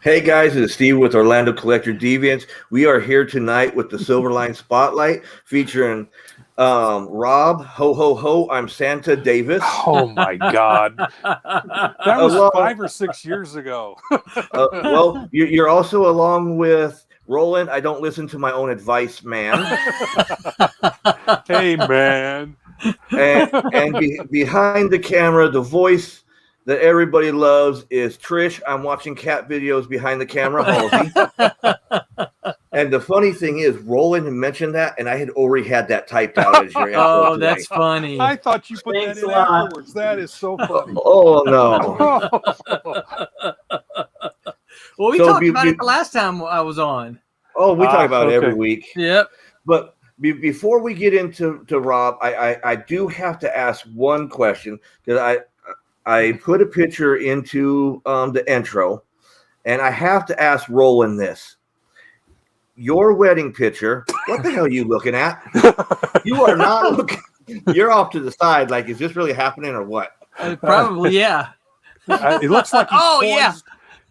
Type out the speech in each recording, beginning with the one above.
Hey guys, it's Steve with Orlando Collector Deviants. We are here tonight with the Silverline Spotlight featuring Rob, Ho Ho Ho, I'm Santa Davis. Oh my God. That was 5 or 6 years ago. Well, you're also along with Roland, I don't listen to my own advice, man. Hey, man. And behind the camera, the voice that everybody loves is Trish. I'm watching cat videos behind the camera, Halsey. And the funny thing is, Roland had mentioned that, and I had already had that typed out as your intro. Oh, that's funny. I thought you put that in afterwards. That is so funny. Oh, no. Well, we talked about it the last time I was on. Oh, we talk about it every week. Yep. But before we get into Rob, I do have to ask one question, because I put a picture into the intro, and I have to ask Roland this. Your wedding picture, what the hell are you looking at? You are not looking. You're off to the side. Like, is this really happening or what? Probably, yeah. It looks like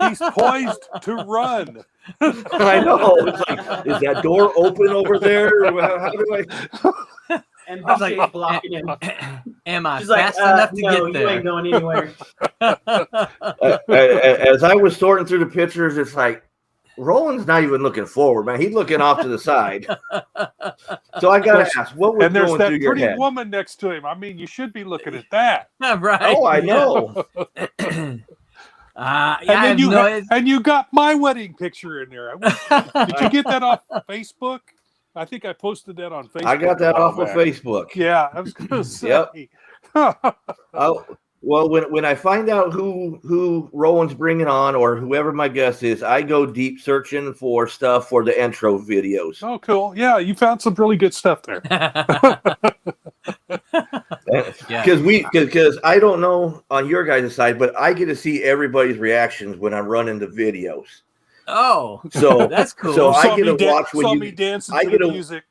he's poised to run. I know. It's like, is that door open over there? How do I? And I was like, blocking him. Am I She's fast like, enough to no, get there? you ain't going anywhere. As I was sorting through the pictures, it's like, Roland's not even looking forward, man. He's looking off to the side. So I got to ask, what was and there's going that through your pretty head? woman next to him. I mean, you should be looking at that. Right. Oh, I know. And you got my wedding picture in there. Did you get that off Facebook? I think I posted that on Facebook. I got that off of Facebook. Yeah, I was going to say. Yep. Well, when I find out who Roland's bringing on or whoever my guest is, I go deep searching for stuff for the intro videos. Oh, cool. Yeah, you found some really good stuff there. Because I don't know on your guys' side, but I get to see everybody's reactions when I'm running the videos. Oh, so that's cool. So I get to watch when me dancing to the music.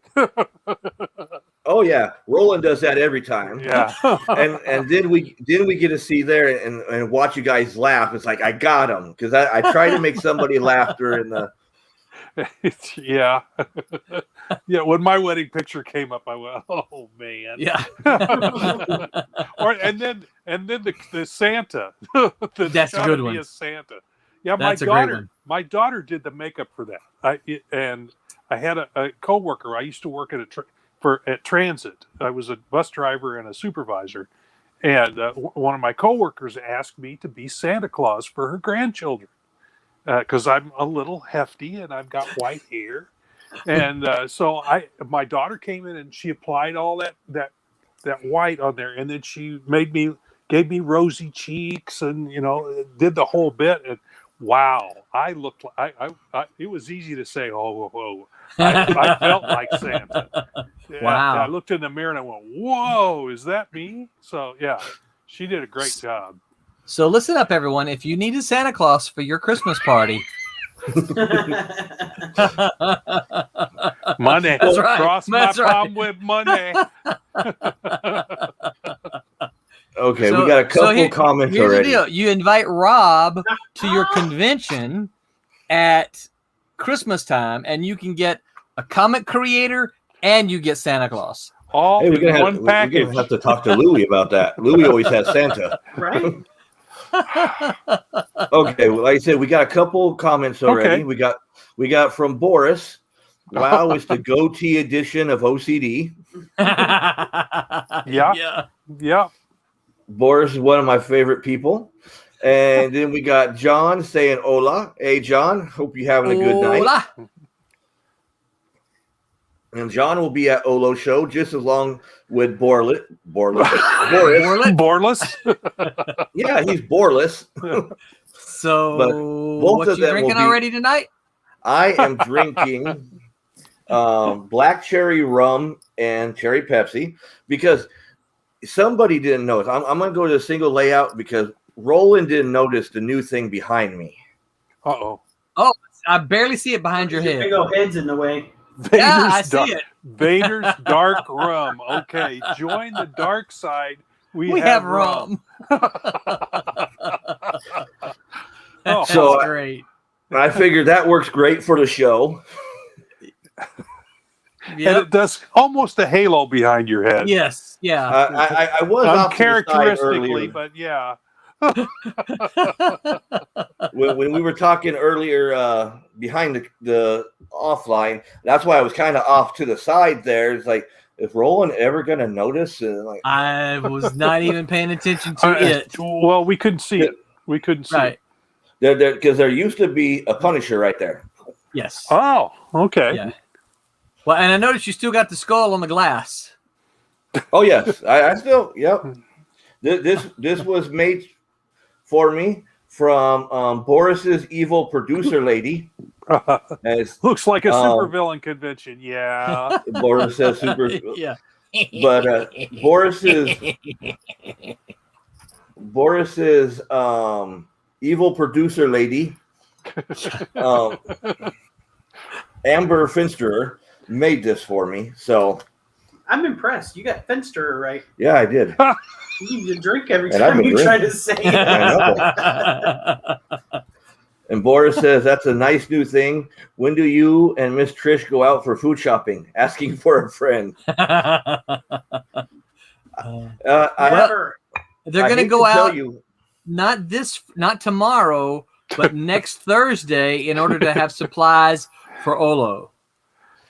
Oh yeah, Roland does that every time. Yeah, and then we get to see there and watch you guys laugh. It's like I got them because I try to make somebody laugh during the. Yeah. When my wedding picture came up, I went, "Oh man!" Yeah. and then the Santa. That's a good one. A Santa. Yeah, that's my daughter did the makeup for that. I had a coworker. I used to work at Transit. I was a bus driver and a supervisor, and one of my coworkers asked me to be Santa Claus for her grandchildren because I'm a little hefty and I've got white hair, and so my daughter came in and she applied all that white on there, and then she gave me rosy cheeks and did the whole bit. And wow, I looked like it was easy to say, oh. I felt like Santa. Wow. I looked in the mirror and I went, whoa, is that me? So, yeah, she did a great job. So listen up, everyone. If you need a Santa Claus for your Christmas party. Money. That's right. Cross my palm with money. Okay, we got a couple comments here's already. The deal. You invite Rob to your convention at Christmas time, and you can get a comic creator and you get Santa Claus. All in one package. We're going to have to talk to Louie about that. Louie always has Santa. Right? Okay, well, like I said, we got a couple comments already. Okay. We got from Boris. Wow, it's the goatee edition of O.C.D. Yeah. Boris is one of my favorite people. And then we got John saying hola. Hey, John, hope you're having a good night. And John will be at Olo Show just as long with Boris. Yeah, he's Borless. So, but both what of you them drinking already tonight? I am drinking black cherry rum and cherry Pepsi because somebody didn't notice. I'm going to go to a single layout because Roland didn't notice the new thing behind me. Uh-oh. Oh, I barely see it behind your head. Big old head's in the way. I see it. Vader's Dark Rum. Okay, join the dark side. We have rum. That's So great. I figured that works great for the show. And it does almost a halo behind your head. Yes. Yeah. I was off to the side Uncharacteristically, earlier. but yeah. When we were talking earlier behind the offline, that's why I was kind of off to the side there. It's like, is Roland ever going to notice? And like, I was not even paying attention to it. Well, we couldn't see it. We couldn't see Right. it. Because there used to be a Punisher right there. Yes. Oh, okay. Yeah. Well, and I noticed you still got the skull on the glass. Oh yes, I still This was made for me from Boris's evil producer lady. Looks like a supervillain convention. Yeah. Boris says super. Yeah. But Boris's evil producer lady, Amber Finsterer, made this for me. So I'm impressed. You got Finsterer right. yeah, I did. You need to drink every And I've time been you drinking. try to say it. I know. And Boris says, that's a nice new thing. When do you and Miss Trish go out for food shopping? Asking for a friend. Never. They're going to go out not tomorrow, but next Thursday in order to have supplies for Olo.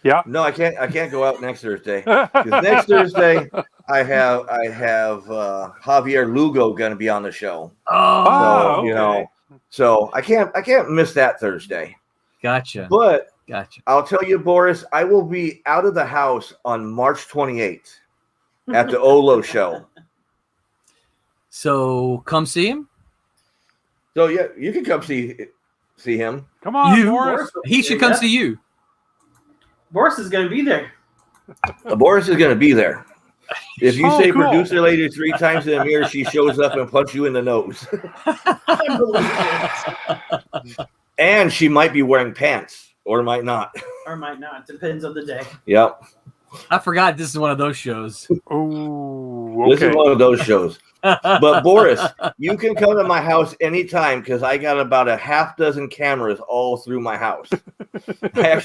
Yeah. No, I can't go out next Thursday. Because next Thursday I have Javier Lugo going to be on the show. Oh, So, you know, so I can't miss that Thursday. Gotcha. But Gotcha. I'll tell you, Boris, I will be out of the house on March 28th at the Olo show. So come see him. So yeah, you can come see him. Come on, Boris. He should come see you. Boris is going to be there. Boris is going to be there. If you say cool. producer lady 3 times in the mirror, she shows up and punches you in the nose. I believe it. And she might be wearing pants or might not. Or might not. Depends on the day. Yep. I forgot this is one of those shows. Oh, This is okay. one of those shows. But Boris, you can come to my house anytime because I got about a half dozen cameras all through my house. I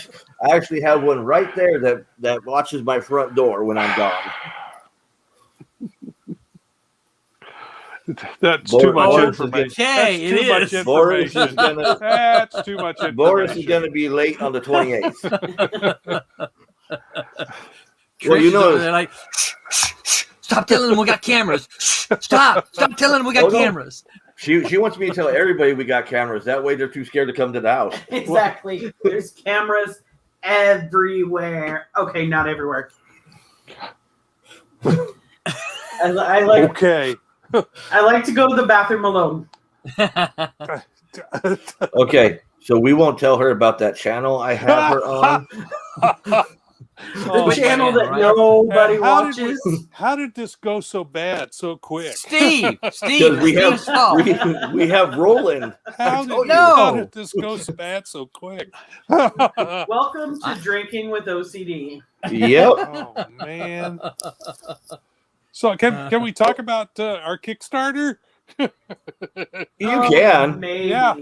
actually have one right there that watches my front door when I'm gone. That's too much Boris information. Okay, That's too it much is. Boris is information. gonna That's too much information. Boris is gonna be late on the 28th. Well, Trish you is know, over there like, stop telling them we got cameras. Stop telling them we got Oh, no. cameras. she wants me to tell everybody we got cameras. That way they're too scared to come to the house. Exactly. There's cameras everywhere. Okay, not everywhere. I like Okay. I like to go to the bathroom alone. Okay, so we won't tell her about that channel I have her on. The Oh, channel man, that right? nobody How did watches. How did this go so bad so quick? Steve, Because we Steve's fault. we have Roland. How told did, you. how did this go so bad so quick? Welcome to Drinking with OCD. Yep. Oh man! So can we talk about our Kickstarter? You Oh, can. Maybe. Yeah.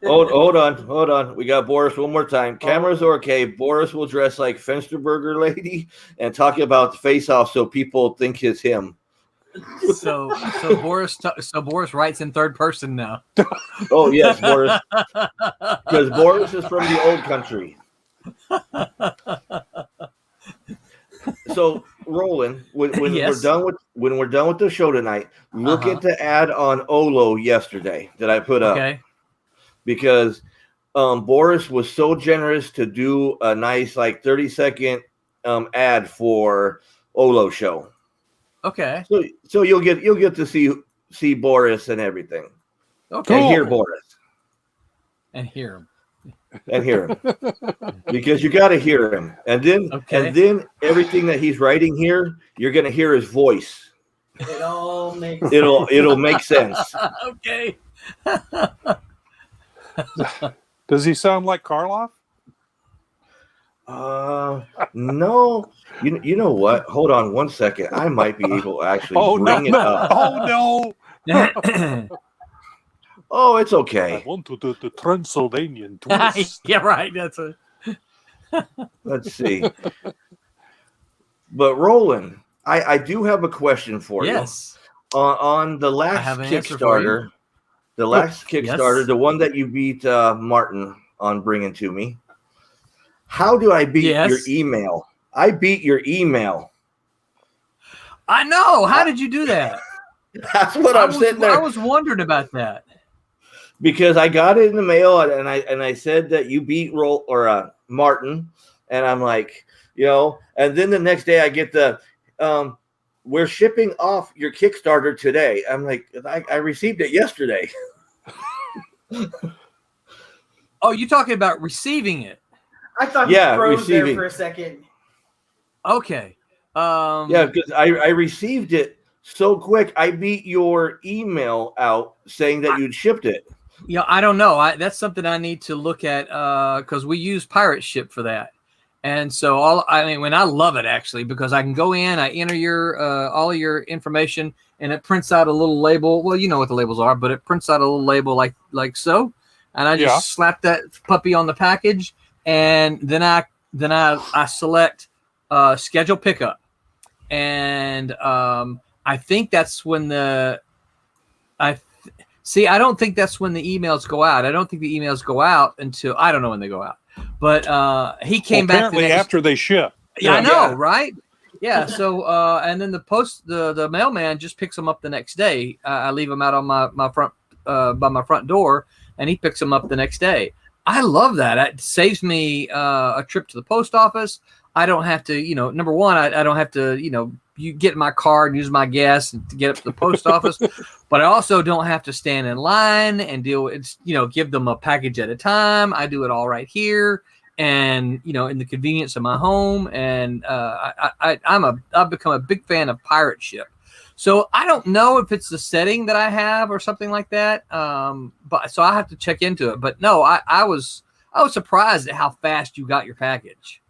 Hold on. We got Boris one more time. Cameras are okay. Boris will dress like Fensterburger lady and talk about the face off so people think it's him. So Boris writes in third person now. Oh yes, Boris. Because Boris is from the old country. So Roland, when Yes. we're done with the show tonight, look at the ad on Olo yesterday that I put up. Okay. Because Boris was so generous to do a nice 30-second ad for Olo show. Okay. So you'll get to see Boris and everything. Okay. And hear Boris. And hear him. And hear him. Because you got to hear him. And then everything that he's writing here, you're going to hear his voice. It all makes It'll make sense. Okay. Does he sound like Karloff? No. You know what? Hold on one second. I might be able to actually bring it up. Oh no! Oh, it's I okay. want to do the Transylvanian twist. Yeah, right. That's a Let's see. But Roland, I do have a question for yes. you. On the I last have an answer for you. Kickstarter, the Yes. one that you beat Martin on bringing to me. How do I beat your Yes. email? I beat your email. I know. How did you do that? That's what I'm sitting there. I was wondering about that. Because I got it in the mail and I said that you beat Martin, and I'm like, and then the next day I get the we're shipping off your Kickstarter today. I'm like, I received it yesterday. Oh, you talking about receiving it? I thought you froze there for a second. Okay. Yeah, because I received it so quick. I beat your email out saying that you'd shipped it. Yeah, I don't know. That's something I need to look at because we use Pirate Ship for that. And so when I love it actually because I can go in, I enter your all of your information, and it prints out a little label. Well, you know what the labels are, but it prints out a little label like so, and I just slap that puppy on the package, and then I select schedule pickup, and I think that's when I don't think that's when the emails go out. I don't think the emails go out until I don't know when they go out. But he came back apparently after they ship. Yeah, I know, right? Yeah. So and then the mailman just picks them up the next day. I leave them out on my front by my front door, and he picks them up the next day. I love that. It saves me a trip to the post office. I don't have to, number one, I don't have to, you get in my car and use my gas to get up to the post office, but I also don't have to stand in line and give them a package at a time. I do it all right here and, in the convenience of my home. And I've become a big fan of Pirate Ship. So I don't know if it's the setting that I have or something like that. But so I have to check into it, but no, I was surprised at how fast you got your package.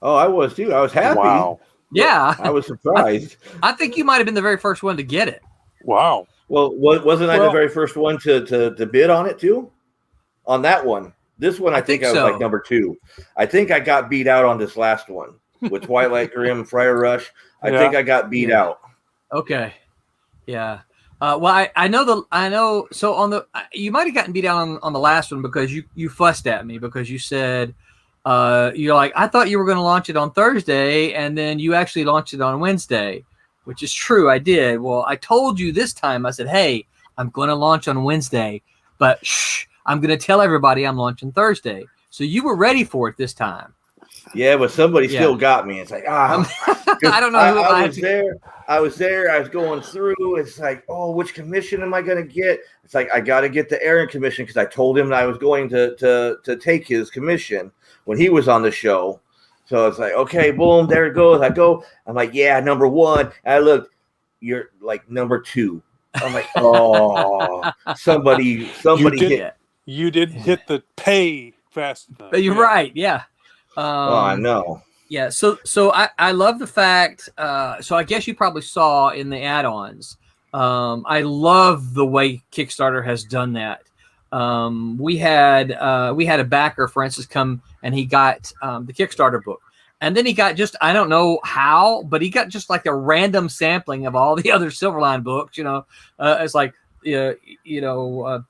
Oh, I was too. I was happy. Wow. Yeah. I was surprised. I think you might have been the very first one to get it. Wow. Well, wasn't I the very first one to bid on it too? On that one. This one, I think I was like number 2. I think I got beat out on this last one with Twilight Grim, Friar Rush. I think I got beat out. Okay. Yeah. Well, I know. So you might have gotten beat out on the last one because you fussed at me because you said, you're like, I thought you were going to launch it on Thursday, and then you actually launched it on Wednesday, which is true. I did. Well, I told you this time. I said, hey, I'm going to launch on Wednesday, but I'm going to tell everybody I'm launching Thursday. So you were ready for it this time. Yeah, but somebody still got me. It's like, I don't know. I was there. I was going through. It's like, which commission am I going to get? It's like, I got to get the Aaron commission because I told him that I was going to take his commission when he was on the show. So it's like, okay, boom, there it goes. I'm like, yeah, number 1. And I looked, you're like number 2. I'm like, somebody hit. You didn't hit the pay fast enough. You're right. Yeah. I know. Yeah. So I love the fact. So I guess you probably saw in the add-ons. I love the way Kickstarter has done that. We had a backer, for instance, come and he got the Kickstarter book, and then he got just, I don't know how, but he got just like a random sampling of all the other Silverline books. It's like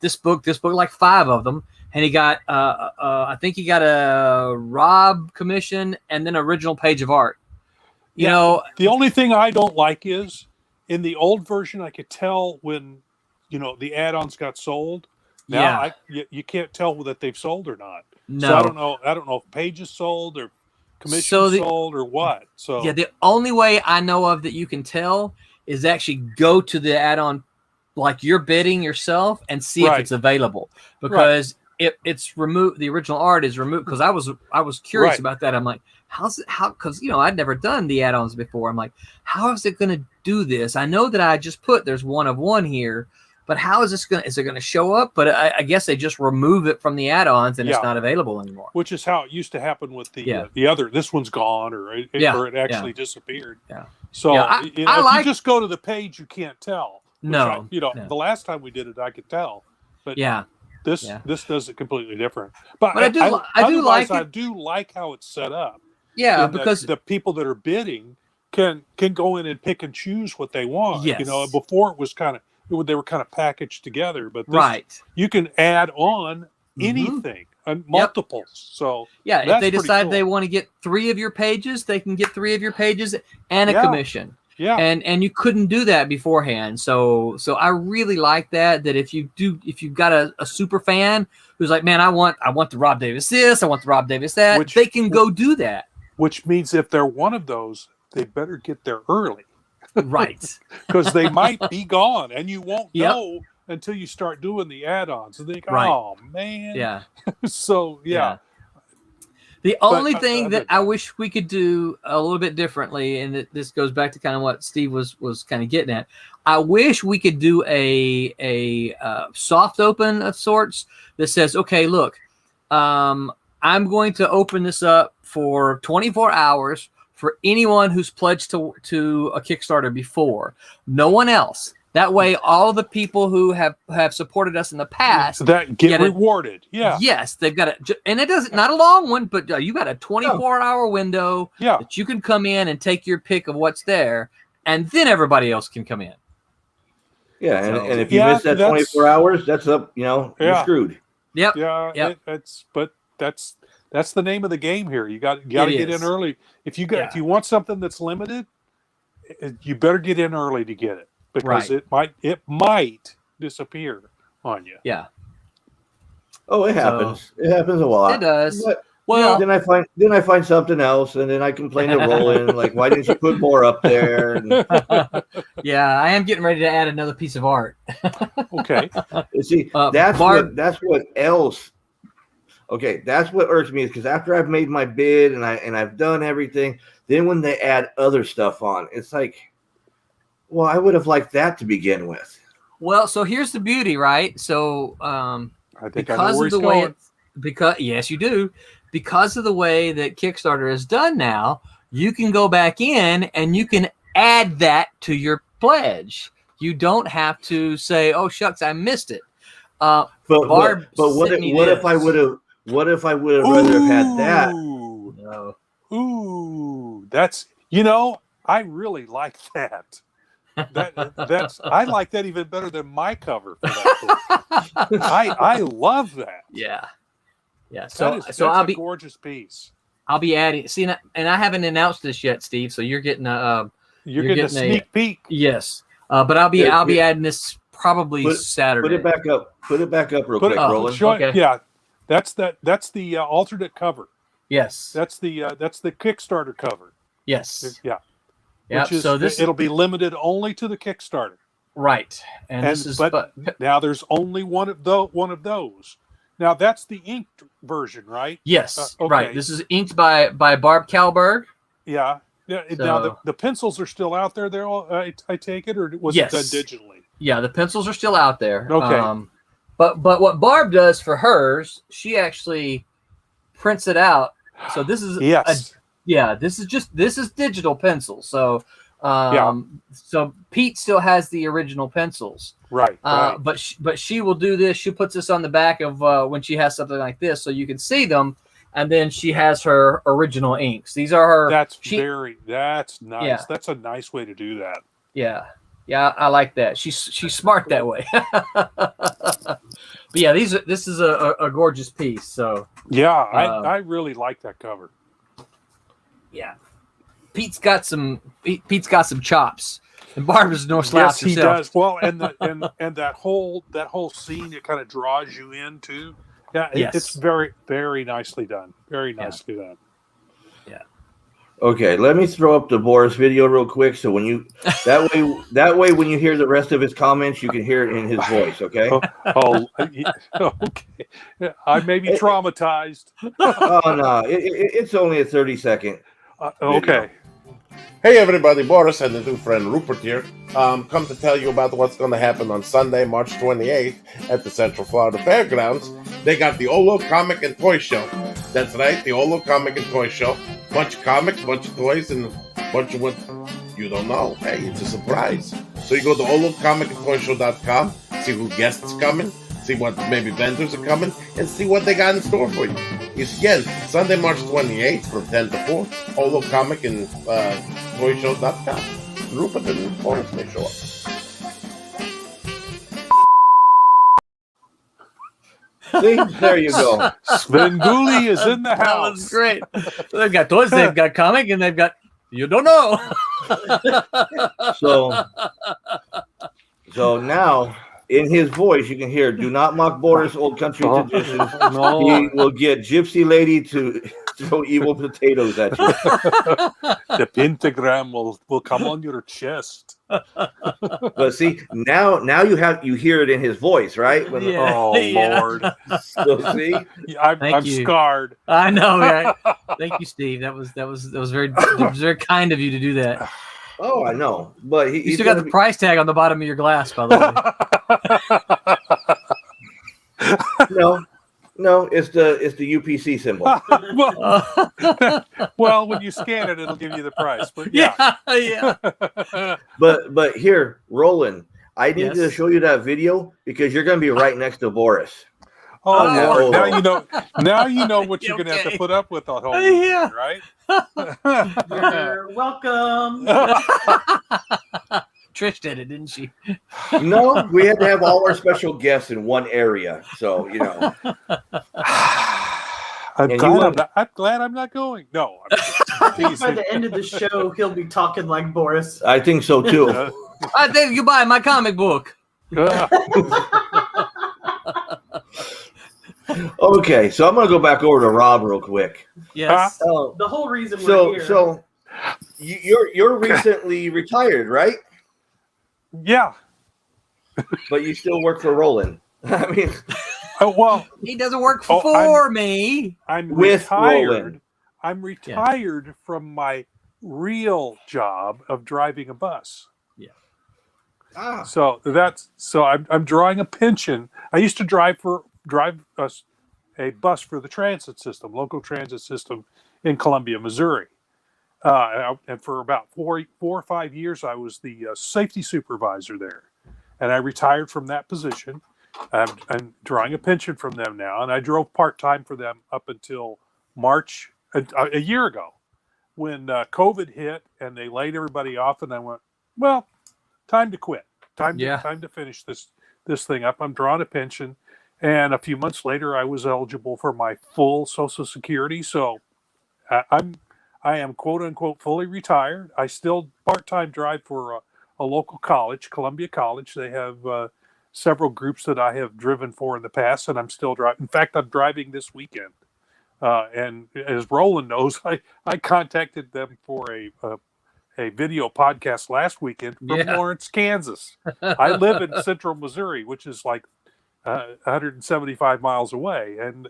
this book, like 5 of them, and he got I think he got a Rob commission and then original page of art. The only thing I don't like is in the old version I could tell when the add-ons got sold. Now you can't tell that they've sold or not. No. So I don't know if pages sold or commission sold or what. So yeah, the only way I know of that you can tell is actually go to the add-on, like you're bidding yourself, and see if it's available, because if it's removed, the original art is removed. Because I was curious about that. I'm like, because I'd never done the add-ons before. I'm like, how is it going to do this? I know that I just put there's 1 of 1 here. But how is this is it going to show up? But I guess they just remove it from the add-ons and it's not available anymore. Which is how it used to happen with the other. This one's gone, or it actually disappeared. Yeah. So if you just go to the page, you can't tell. No. The last time we did it, I could tell. But Yeah. this does it completely different. But I do like it. I do like how it's set up. Yeah, in that because the people that are bidding can go in and pick and choose what they want. Yes. You know, before it was they were kind of packaged together, but this, right. you can add on Mhm. anything and multiples. So Yeah, if that's they pretty decide cool. they want to get 3 of your pages, they can get 3 of your pages and a Yeah. commission. Yeah. And you couldn't do that beforehand. So I really like that if you've got a super fan who's like, man, I want the Rob Davis this, I want the Rob Davis that, they can go do that. Which means if they're one of those, they better get there early. Right. Because they might be gone and you won't Yep. know until you start doing the add-ons and think, Right. oh man. Yeah. So yeah. The only thing I that I wish we could do a little bit differently, and this goes back to kind of what Steve was kind of getting at. I wish we could do a soft open of sorts that says, okay, look, I'm going to open this up for 24 hours for anyone who's pledged to a Kickstarter before. No one else. That way, all the people who have supported us in the past that get rewarded. Yeah. Yes, they've got it, and it doesn't not a long one, but you got a 24-hour window that you can come in and take your pick of what's there, and then everybody else can come in. Yeah, and if you miss that 24 hours, that's up. You're screwed. Yep. Yeah. Yep. That's the name of the game here. You got to get in early. If you want something that's limited, you better get in early to get it. Because it might disappear on you. Yeah. Oh, it happens. It happens a lot. It does. But, well, then I find something else, and then I complain to Roland, like, why didn't you put more up there? And, yeah, I am getting ready to add another piece of art. Okay. See, that's what else. Okay, that's what irks me is because after I've made my bid and I've done everything, then when they add other stuff on, it's like, well, I would have liked that to begin with. Well, so here's the beauty, right? So, I think I know where he's going. Yes, you do. Because of the way that Kickstarter is done now, you can go back in and you can add that to your pledge. You don't have to say, "Oh shucks, I missed it." But what if I would have rather have had that? No. Ooh, that's I really like that. I like that even better than my cover for that book. I love that. Yeah. So that's a gorgeous piece. I'll be adding. See, and I haven't announced this yet, Steve. So you're getting a getting a sneak peek. Yes, but I'll be adding this probably Saturday. Put it back up real quick, Roland. Okay. Yeah, that's the alternate cover. Yes, that's the Kickstarter cover. Yes. Yeah. Yep. So it'll be limited only to the Kickstarter. Right. But now there's only one of those. Now that's the inked version, right? Yes. Okay. Right. This is inked by Barb Kalberg. Yeah. Yeah. So, now the pencils are still out there. They're all. I take it, or was it done digitally? Yeah, the pencils are still out there. Okay. But what Barb does for hers, she actually prints it out. So this is this is digital pencil. So so Pete still has the original pencils. Right. But she will do this. She puts this on the back of when she has something like this, so you can see them. And then she has her original inks. These are her. That's nice. Yeah. That's a nice way to do that. Yeah. Yeah, I like that. She's smart that way. But yeah, this is a gorgeous piece. So yeah, I really like that cover. Yeah, Pete's got some chops, and Barbara's no slouch. Yes, he does. Well, and that whole scene, it kind of draws you in too. Yeah, it's very, very nicely done. Very nicely done. Yeah. Okay, let me throw up the Boris video real quick, so when you that way when you hear the rest of his comments, you can hear it in his voice. Okay. Okay. I may be traumatized. Oh no, it's only a 30-second. Okay. Hey everybody, Boris and the new friend Rupert here. Come to tell you about what's going to happen on Sunday, March 28th at the Central Florida Fairgrounds. They got the Olo Comic and Toy Show. That's right, the Olo Comic and Toy Show. Bunch of comics, bunch of toys, and a bunch of what you don't know. Hey, it's a surprise. So you go to olocomicandtoyshow.com, see who guests coming, see what maybe vendors are coming, and see what they got in store for you. It's again Sunday, March 28th from 10 to 4. Olo Comic and ToyShow.com. Rupert and Boris may show up. See, there you go. Svengoolie is in the That house. was great. They've got toys, they've got comic, and they've got you don't know. So now, in his voice, you can hear, "Do not mock Boris' old country traditions. No. He will get Gypsy Lady to throw evil potatoes at you." The pentagram will come on your chest. But see, now you hear it in his voice, right? When- Yeah. Oh Lord! So see, I'm you. scarred. I know, right? Thank you, Steve. That was very kind of you to do that. oh, I know, but You he's still got gonna the price tag on the bottom of your glass, by the way. No, it's the UPC symbol. Well, when you scan it, it'll give you the price. But yeah. Yeah. But here, Roland, I need to Yes. show you that video because you're going to be right next to Boris. Oh, Oh. Lord. Now you know what you're gonna have to Okay. put up with the whole Yeah. weekend, right? You're welcome. Trish did it, didn't she? No, we had to have all our special guests in one area, so I'm And glad I'm not going. No. I think by the end of the show, he'll be talking like Boris. I think so too. I think you buy my comic book. Okay, so I'm going to go back over to Rob real quick. Yes. Oh, The whole reason we're here. so you're recently retired, right? Yeah. But you still work for Roland. I mean, Well, He doesn't work Oh, for me. I'm With retired. Roland. I'm retired from my real job of driving a bus. So I'm drawing a pension. I used to drive a bus for the transit system, local transit system in Columbia, Missouri. And for about 4 or 5 years, I was the safety supervisor there. And I retired from that position. I'm drawing a pension from them now. And I drove part-time for them up until March, a year ago, when COVID hit and they laid everybody off. And I went, well, time to quit. Time to finish this thing up. I'm drawing a pension. And a few months later, I was eligible for my full Social Security. So I am quote unquote fully retired. I still part-time drive for a local college, Columbia College. They have several groups that I have driven for in the past, and I'm still driving. In fact, I'm driving this weekend. And as Roland knows, I contacted them for a video podcast last weekend from Lawrence, Kansas. I live in central Missouri, which is like 175 miles away. And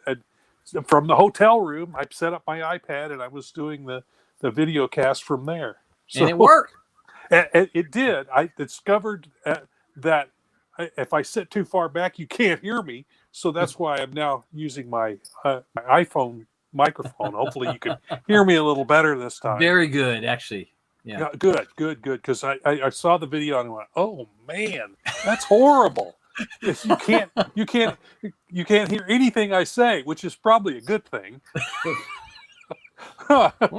from the hotel room, I set up my iPad and I was doing the video cast from there. So, And it worked. It did. I discovered that if I sit too far back, you can't hear me. So that's why I'm now using my iPhone microphone. Hopefully you can hear me a little better this time. Very good, actually. Yeah. Good. Because I saw the video and I went, oh man, that's horrible. You can't hear anything I say, which is probably a good thing. Some of it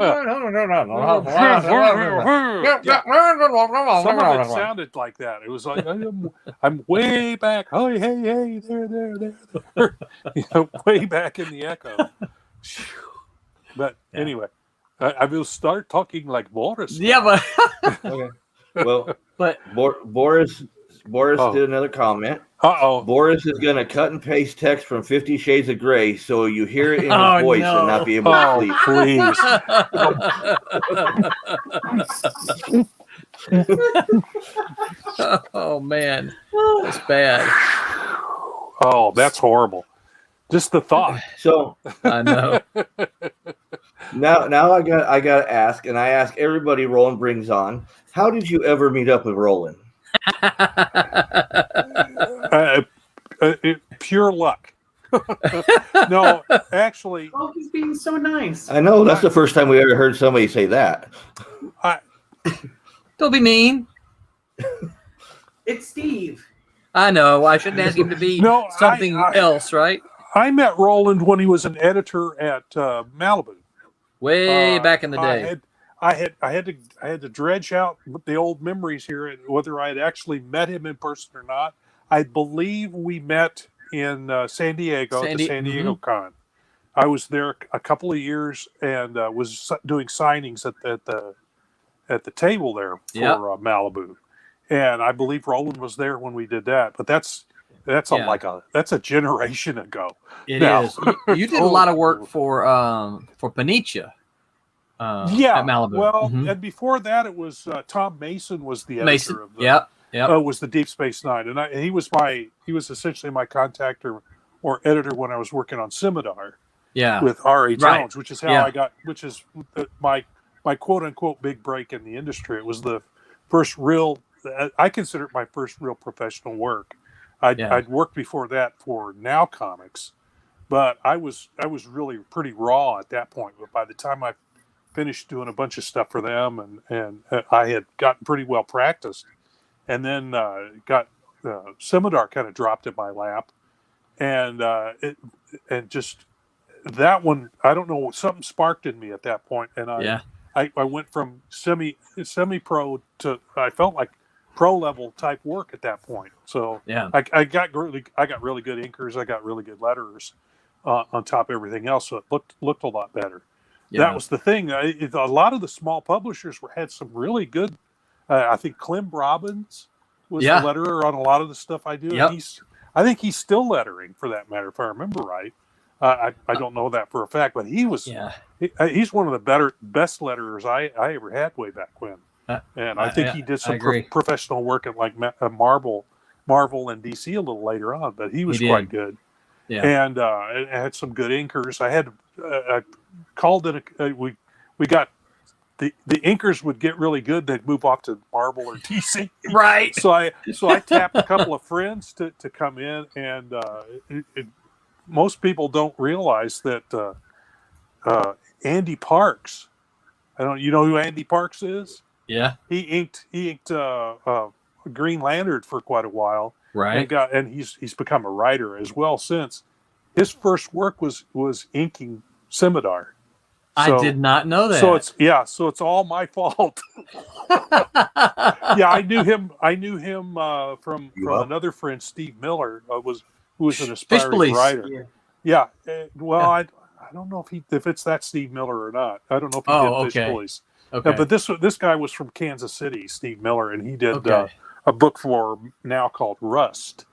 sounded like that. It was like I'm way back. Oh, hey, there. Way back in the echo. But anyway, I will start talking like Boris. Yeah, but okay. Well, but Boris did another comment. Uh-oh. Boris is going to cut and paste text from 50 Shades of Grey so you hear it in his voice and not be able to sleep. Please. Oh man, that's bad. Oh, that's horrible. Just the thought. So I know. now I got to ask, and I ask everybody Roland brings on, how did you ever meet up with Roland? Pure luck. No, actually. Oh, he's being so nice. I know that's the first time we ever heard somebody say that. Don't be mean. It's Steve. I know. I shouldn't ask him to be No, something else, right? I met Roland when he was an editor at Malibu. Way back in the day. I had to dredge out the old memories here, and whether I had actually met him in person or not. I believe we met in San Diego at the San Diego Con. I was there a couple of years and was doing signings at the table there for Malibu, and I believe Roland was there when we did that. But that's a generation ago. It is. You did a lot of work for Panicia. At Malibu. Well, and before that, it was Tom Mason was the editor of the was the Deep Space Nine, and he was essentially my contact or editor when I was working on Scimitar. Yeah, with R.A. Jones, which is how I got, which is my quote unquote big break in the industry. It was the first real, I consider it my first real professional work. I'd worked before that for Now Comics, but I was really pretty raw at that point. But by the time I finished doing a bunch of stuff for them, and I had gotten pretty well practiced, and then got Scimitar kind of dropped in my lap, and just that one, I don't know, something sparked in me at that point, and I went from semi pro to I felt like pro level type work at that point. So I got really good inkers, I got really good letterers on top of everything else, so it looked a lot better. That was the thing. A lot of the small publishers had some really good. I think Clem Robbins was the letterer on a lot of the stuff I do. And I think he's still lettering, for that matter, if I remember right. I don't know that for a fact, but he was. He's one of the best letterers I ever had way back when, and I think he did some professional work at like Marvel and DC a little later on. But he was quite good, and had some good inkers. I called it. We got the inkers would get really good. They'd move off to Marvel or DC, right? So I tapped a couple of friends to come in, and most people don't realize that Andy Parks. You know who Andy Parks is? Yeah, he inked Green Lantern for quite a while, right? And he's become a writer as well since. His first work was inking Scimitar. I did not know that. So it's all my fault. I knew him from another friend, Steve Miller, who was an aspiring writer. Well, I don't know if it's that Steve Miller or not. I don't know if he did Fish Police. Okay. But this guy was from Kansas City, Steve Miller, and he did a book for Now called Rust.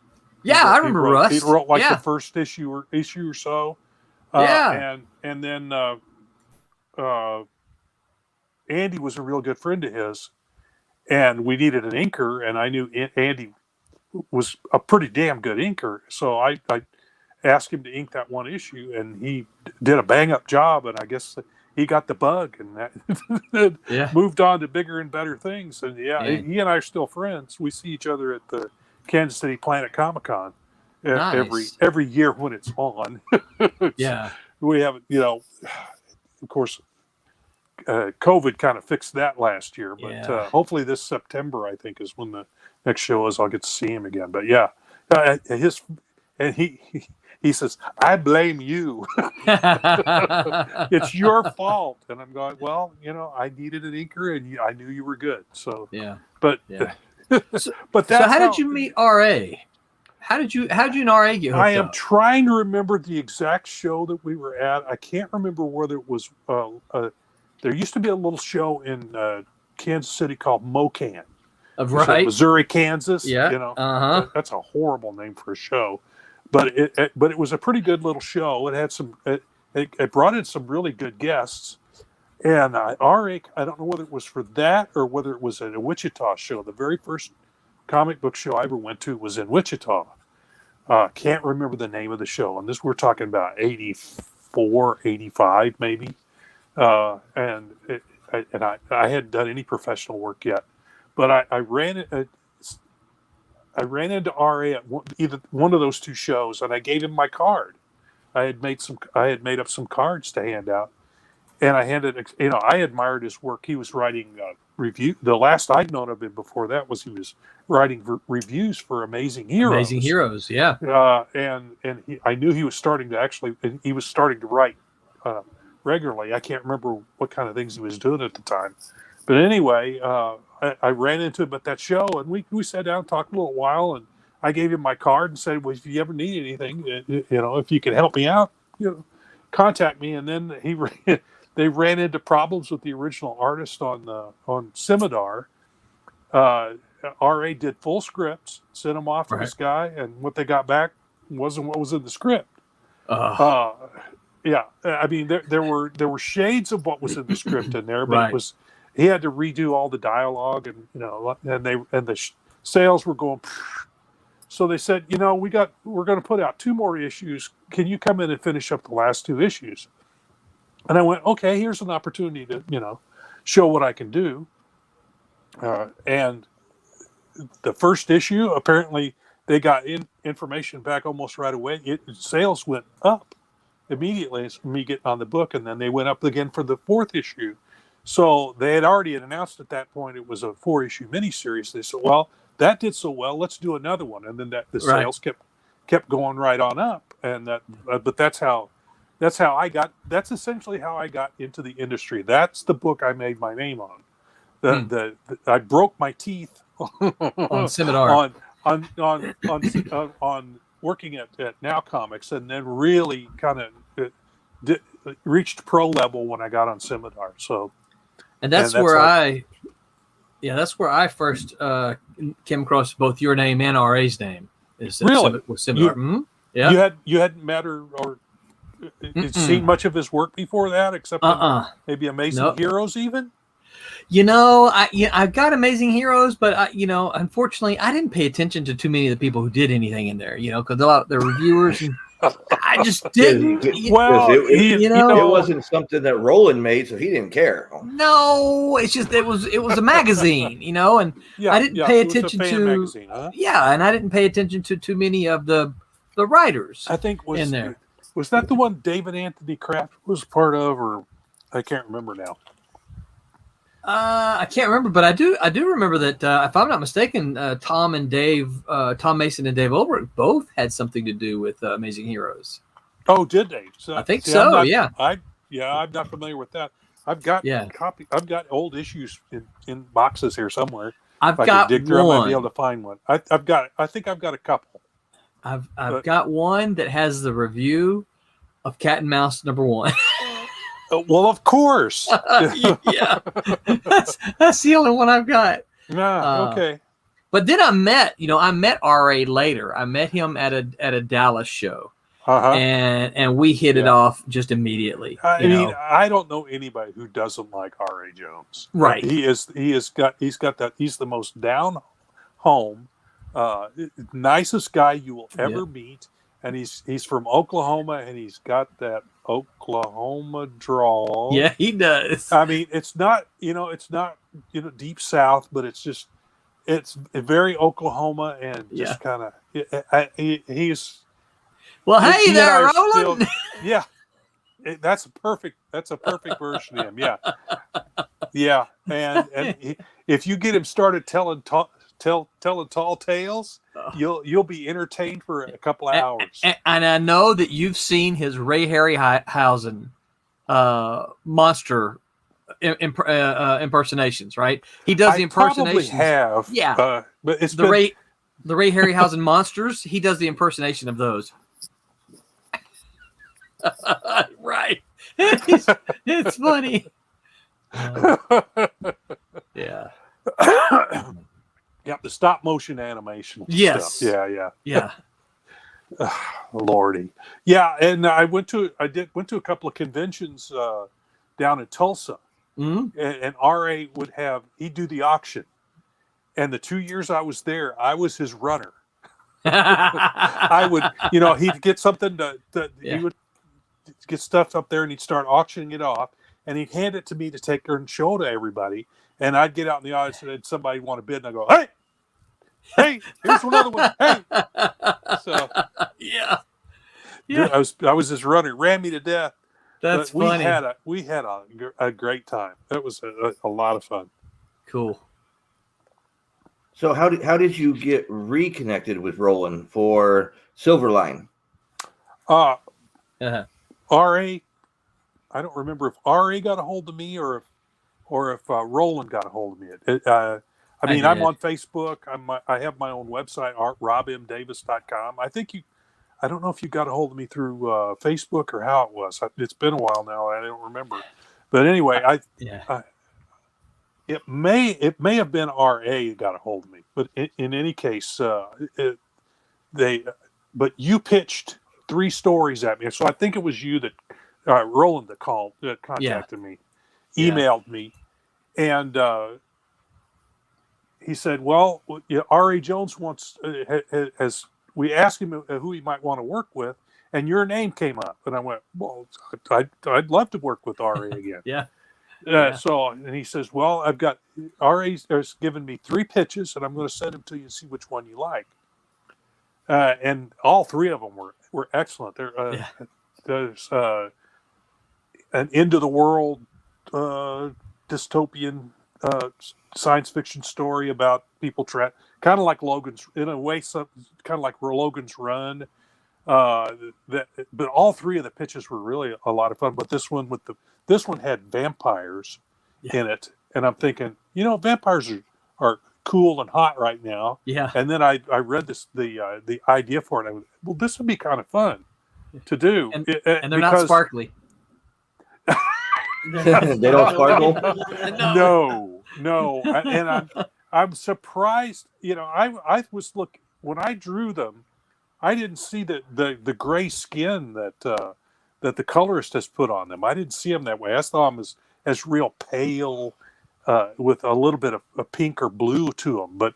I remember Rust. He wrote the first issue or so. And then Andy was a real good friend of his, and we needed an inker, and I knew Andy was a pretty damn good inker, so I asked him to ink that one issue, and he did a bang up job, and I guess he got the bug, and that moved on to bigger and better things. And he and I are still friends. We see each other at the Kansas City Planet Comic-Con every year when it's on. We have, of course, COVID kind of fixed that last year, but hopefully this September, I think, is when the next show is. I'll get to see him again. But he says, "I blame you. It's your fault." And I'm going, well, I needed an inker, and I knew you were good. So but that's so how did you meet R.A.? How did you and R.A. get hooked up? I am trying to remember the exact show that we were at. I can't remember whether it was. There used to be a little show in Kansas City called MoCan. Right. Missouri, Kansas. Yeah. That's a horrible name for a show. But it was a pretty good little show. It had it brought in some really good guests. And R.A., I don't know whether it was for that or whether it was at a Wichita show. The very first comic book show I ever went to was in Wichita. Can't remember the name of the show. And we're talking about 84, 85 maybe. And I hadn't done any professional work yet. But I ran into R.A. at either one of those two shows, and I gave him my card. I had made up some cards to hand out, and I handed. I admired his work. He was writing review. The last I'd known of him before that was he was writing reviews for Amazing Heroes. Amazing Heroes, yeah. I knew he was starting to write regularly. I can't remember what kind of things he was doing at the time, but anyway, I ran into him at that show, and we sat down and talked a little while, and I gave him my card and said, well, if you ever need anything, if you can help me out, contact me. And then they ran into problems with the original artist on Scimitar. RA did full scripts, sent them off to this guy, and what they got back wasn't what was in the script. Yeah, I mean there were shades of what was in the script in there, but it was he had to redo all the dialogue, and the sales were going. So they said, we're going to put out 2 more issues. Can you come in and finish up the last 2 issues? And I went, okay, here's an opportunity to, show what I can do. And the first issue, apparently they got information back almost right away. Sales went up immediately as me getting on the book, and then they went up again for the 4th issue. So they had already announced at that point it was a 4-issue miniseries. They said, well, that did so well, let's do another one. And then the sales kept going right on up. And but that's essentially how I got into the industry. That's the book I made my name on. I broke my teeth on Scimitar on working at Now Comics, and then really kind of reached pro level when I got on Scimitar. So, that's where I first came across both your name and RA's name. Really? With Scimitar. Yeah. You hadn't met or seen much of his work before that, except maybe Amazing Heroes even? I've got Amazing Heroes, but unfortunately, I didn't pay attention to too many of the people who did anything in there. Because a lot of the reviewers, and I just didn't. It wasn't something that Roland made, so he didn't care. No, it's just it was a magazine, and I didn't pay attention to. Magazine, huh? Yeah, and I didn't pay attention to too many of the writers. I think in there. Was that the one David Anthony Kraft was part of, or I can't remember now. I can't remember, but I do remember that if I'm not mistaken, Tom Mason and Dave Ulbrich both had something to do with Amazing Heroes. Oh, did they? So, I think so. Yeah. I'm not familiar with that. I've got I've got old issues in boxes here somewhere. I've got dig through, one. I might be able to find one. I think I've got a couple. I've got one that has the review of Cat and Mouse #1. Well, of course. Yeah, that's the only one I've got. Okay. But then I met RA later. I met him at a Dallas show, and we hit it off just immediately. I don't know anybody who doesn't like R.A. Jones. Right. He's got that. He's the most down home, nicest guy you will ever meet. And he's from Oklahoma, and he's got that Oklahoma drawl. Yeah, he does. I mean, it's not deep South, but it's very Oklahoma, and just kind of he's. Well, hey there, Roland. That's a perfect version of him. Yeah, and if you get him started telling tall tales, you'll be entertained for a couple of hours. And I know that you've seen his Ray Harryhausen monster impersonations, right? He does the impersonations. I probably have. Yeah, but it's the Ray Harryhausen monsters. He does the impersonation of those. Right. It's funny. Yeah. Yep, the stop motion animation. Yes. Stuff. Yeah. Lordy. Yeah, and I went to a couple of conventions down in Tulsa, and RA he'd do the auction, and the 2 years I was there, I was his runner. I would, he'd get something he would get stuff up there, and he'd start auctioning it off, and he'd hand it to me to take her and show to everybody. And I'd get out in the audience, and somebody want to bid, and I go, hey, here's another one. Hey, so yeah. I was his runner. Ran me to death. That's funny. We had a great time. That was a lot of fun. Cool. So how did you get reconnected with Roland for Silverline? RA, Uh-huh. I don't remember if RA got a hold of me or if Roland got a hold of me. I mean, I'm on Facebook. I have my own website, robmdavis.com. I don't know if you got a hold of me through Facebook or how it was. It's been a while now. I don't remember. But anyway, it may have been RA who got a hold of me. But in any case, but you pitched 3 stories at me. So I think it was you that Roland that contacted me, emailed me, and he said, "Well, R.A. Jones wants has we asked him who he might want to work with, and your name came up." And I went, "Well, I'd love to work with R.A. again." So, and he says, "Well, I've got R.A. has given me 3 pitches, and I'm going to send them to you and see which one you like." And all 3 of them were excellent. There's an end of the world dystopian science fiction story about people kind of like Logan's, in a way, kind of like Logan's Run. But all 3 of the pitches were really a lot of fun. But this one had vampires in it, and I'm thinking, vampires are cool and hot right now. Yeah. And then I read the idea for it. I went, well, this would be kind of fun to do. And they're not sparkly. They don't sparkle. No. And I'm surprised. I was when I drew them, I didn't see the gray skin that the colorist has put on them. I didn't see them that way. I saw them as real pale, with a little bit of pink or blue to them. But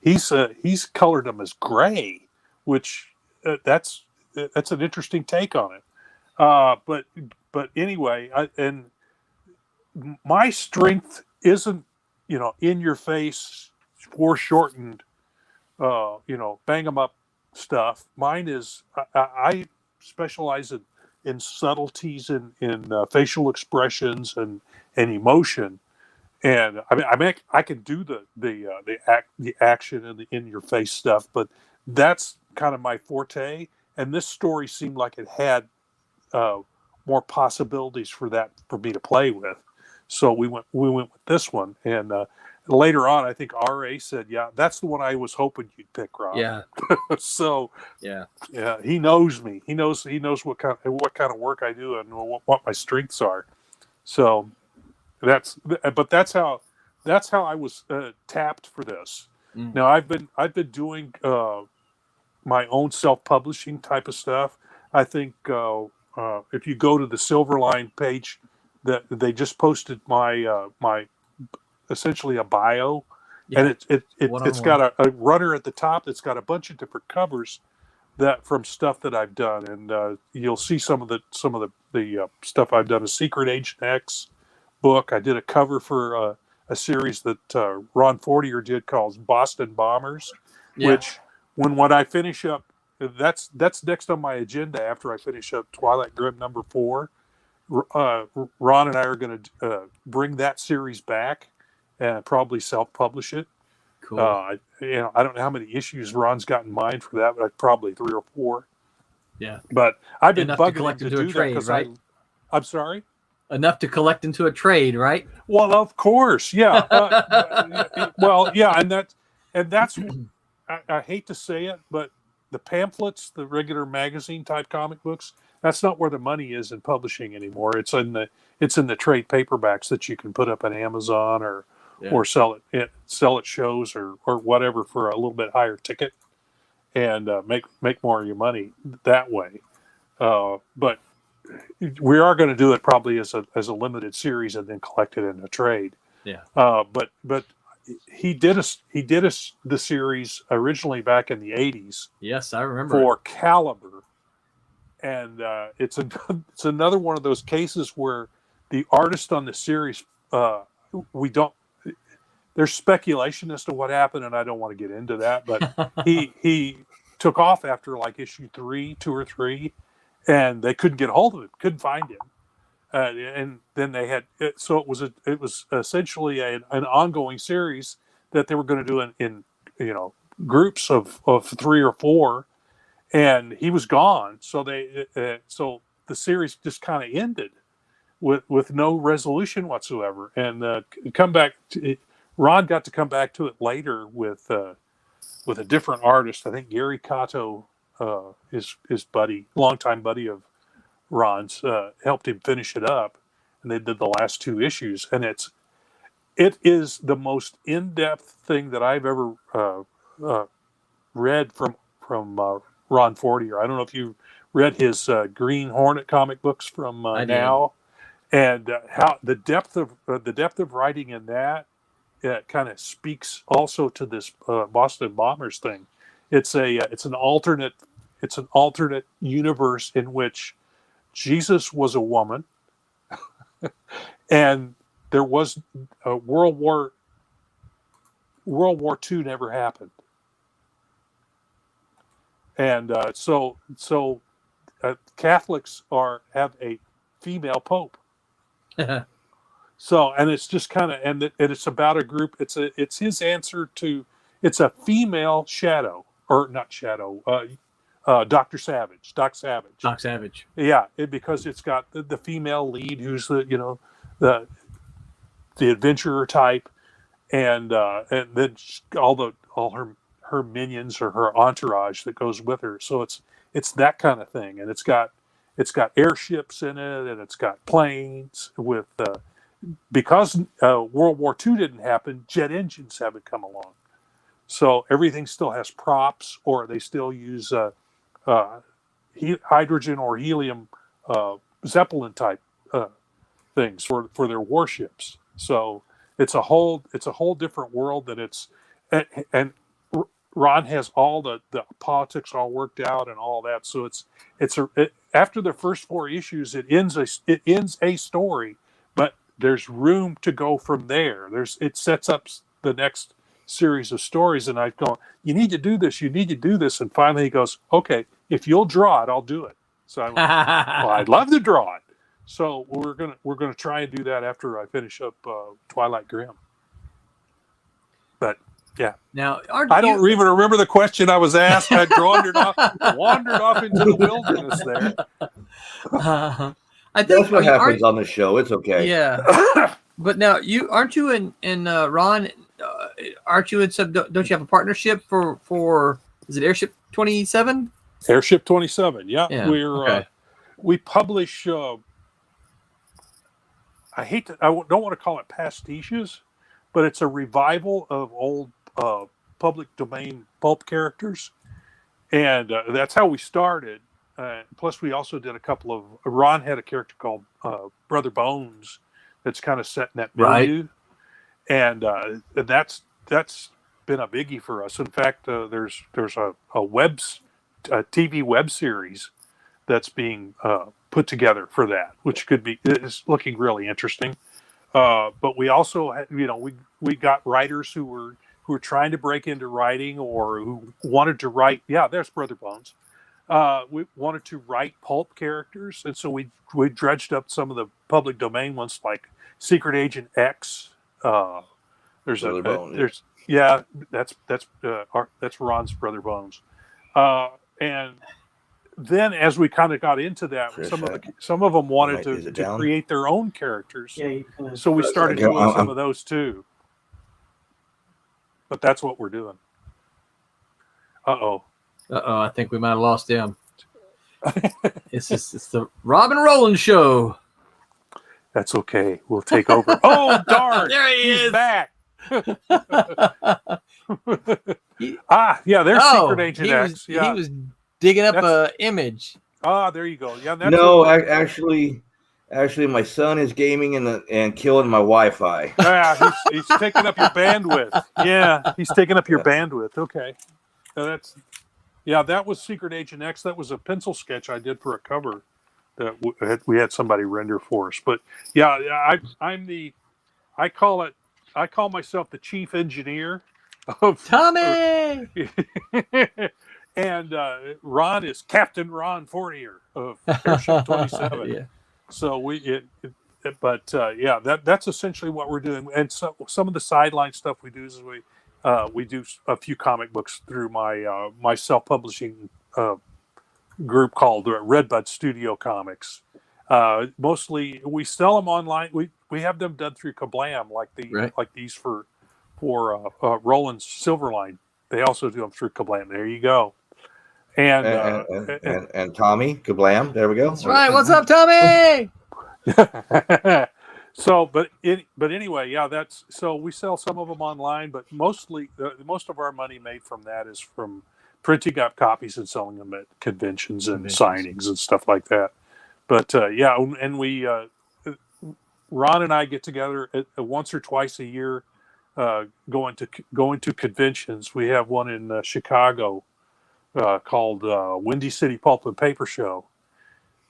he's colored them as gray, which that's an interesting take on it. But anyway, and my strength isn't, in your face, foreshortened, bang 'em up stuff. Mine is, I specialize in subtleties in facial expressions and emotion. And I can do the action and the in your face stuff, but that's kind of my forte. And this story seemed like it had more possibilities for me to play with. So we went with this one, and later on, I think RA said, "Yeah, that's the one I was hoping you'd pick, Rob." Yeah. So yeah, he knows me. He knows what kind of work I do and what my strengths are. So that's how I was tapped for this. Mm. Now I've been doing my own self-publishing type of stuff. I think if you go to the Silverline page, that they just posted my essentially a bio, and it's got a runner at the top that's got a bunch of different covers from stuff that I've done, and you'll see some of the stuff I've done. A Secret Agent X book. I did a cover for a series that Ron Fortier did called Boston Bombers, which when I finish up, that's next on my agenda after I finish up Twilight Grim #4. Ron and I are going to bring that series back and probably self-publish it. Cool. I don't know how many issues Ron's got in mind for that, but probably 3 or 4. Yeah. But I've been Enough to bugging collect him to into a do trade, that because right? I'm sorry? Enough to collect into a trade, right? Well, of course, yeah. And that's I hate to say it, but the pamphlets, the regular magazine type comic books, that's not where the money is in publishing anymore. It's in the trade paperbacks that you can put up on Amazon or sell it at shows or whatever for a little bit higher ticket, and make more of your money that way. But we are going to do it probably as a limited series and then collect it in a trade. Yeah. But he did us the series originally back in the 80s. Yes, I remember. For Caliber. And it's another one of those cases where the artist on the series, there's speculation as to what happened, and I don't want to get into that, but he took off after like issue 2 or 3, and they couldn't get a hold of him, couldn't find him. and then they had so it was essentially an ongoing series that they were going to do in groups of 3 or 4, and he was gone. So so the series just kind of ended with no resolution whatsoever. And Ron got to come back to it later with a different artist. I think Gary Kato, his buddy, longtime buddy of Ron's, helped him finish it up, and they did the last 2 issues. And it is the most in-depth thing that I've ever read from Ron Fortier. I don't know if you read his Green Hornet comic books from now, and how the depth of writing in that kind of speaks also to this Boston Bombers thing. It's an alternate universe in which Jesus was a woman, and there was World War II never happened, and so Catholics have a female pope. So, and it's just kind of, and it's about a group. It's his answer to, it's a female Shadow, or not Shadow, Doc Savage. Doc Savage. Yeah, because it's got the female lead who's the adventurer type, and then all her minions or her entourage that goes with her. So it's that kind of thing, and it's got airships in it, and it's got planes with because World War II didn't happen, jet engines haven't come along, so everything still has props, or they still use hydrogen or helium Zeppelin type things for their warships. So it's a whole different world that and Ron has all the politics all worked out and all that. So after the first 4 issues, it ends a story, but there's room to go from there. It sets up the next series of stories, and I've gone, you need to do this, and finally he goes, okay, if you'll draw it, I'll do it. So I'm like, well, I'd love to draw it. So we're gonna try and do that after I finish up Twilight Grim. But yeah. Now, I don't even remember the question I was asked. I wandered off into the wilderness there. I think that's what happens on the show. It's okay. Yeah. But now aren't you in Ron? Aren't you in some? Don't you have a partnership for? Is it Airship 27? Airship 27. Yeah. Okay. We publish. I don't want to call it pastiches, but it's a revival of old public domain pulp characters, and that's how we started. Plus, we also did a couple of. Ron had a character called Brother Bones that's kind of set in that milieu, and that's been a biggie for us. In fact, there's a TV web series that's being put together for that, which is looking really interesting. But we also, we got writers who were trying to break into writing, or who wanted to write. Yeah, there's Brother Bones. We wanted to write pulp characters, and so we dredged up some of the public domain ones, like Secret Agent X. That's Ron's Brother Bones. And then as we kind of got into that, some of them wanted to create their own characters. Yeah, so we started doing some of those too. But that's what we're doing. I think we might have lost him. It's the Rob and Roland show. That's okay. We'll take over. Oh, darn! There he's is back. There's Secret Agent X. He was digging up an image. There you go. Yeah. Actually, my son is gaming and killing my Wi-Fi. Yeah, he's taking up your bandwidth. Yeah, he's taking up your bandwidth. Okay. That was Secret Agent X. That was a pencil sketch I did for a cover that we had somebody render for us. But yeah, I call myself the chief engineer of Tommy. And Ron is Captain Ron Fortier of Airship 27. Yeah. So yeah, that's essentially what we're doing. And so some of the sideline stuff we do is we do a few comic books through my self-publishing group called Redbud Studio Comics. Mostly we sell them online. We have them done through Kablam, like these for Roland's Silverline. They also do them through Kablam. There you go. And Tommy Kablam. There we go. That's right. What's up, Tommy? So, but anyway, yeah, so we sell some of them online, but mostly most of our money made from that is from printing up copies and selling them at conventions and signings and stuff like that. But yeah, and we Ron and I get together once or twice a year, going to conventions. We have one in Chicago called Windy City Pulp and Paper Show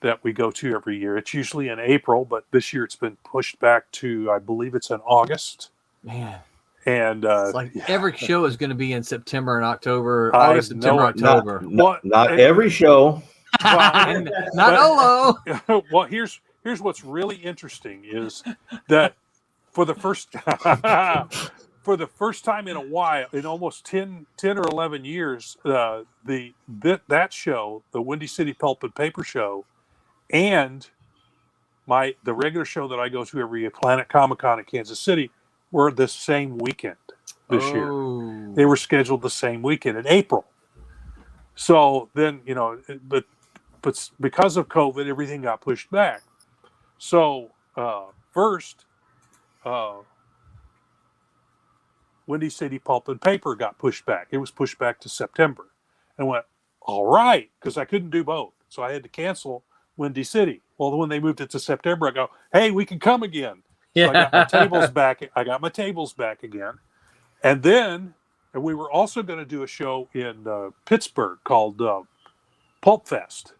that we go to every year. It's usually in April, but this year it's been pushed back to, I believe it's in August. Man. And it's like every show is going to be in September and October, August, September, October. Not every show. Well, not Olo. Well, here's what's really interesting is that for the first time in a while, in almost 10 or 11 years, that show, the Windy City Pulp and Paper Show, and the regular show that I go to every year, Planet Comic Con in Kansas City, were the same weekend this year. They were scheduled the same weekend in April. So then, but because of COVID, everything got pushed back. So first, Windy City Pulp and Paper got pushed back. It was pushed back to September. And I went, all right, because I couldn't do both. So I had to cancel Windy City. Well, when they moved it to September, I go, hey, we can come again. So I got my tables back. I got my tables back again. And then we were also going to do a show in Pittsburgh called Pulp Fest.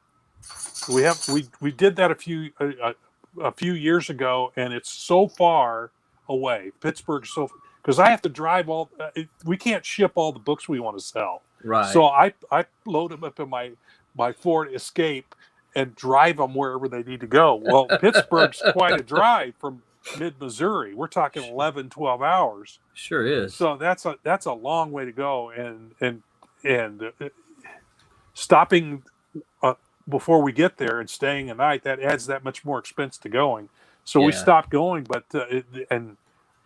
We did that a few years ago, and it's so far away. Pittsburgh, because I have to drive we can't ship all the books we want to sell. Right. So I load them up in my Ford Escape and drive them wherever they need to go. Well, Pittsburgh's quite a drive from mid-Missouri. We're talking 11, 12 hours. Sure is. So that's a long way to go, and stopping before we get there and staying a night, that adds that much more expense to going. So we stopped going, but and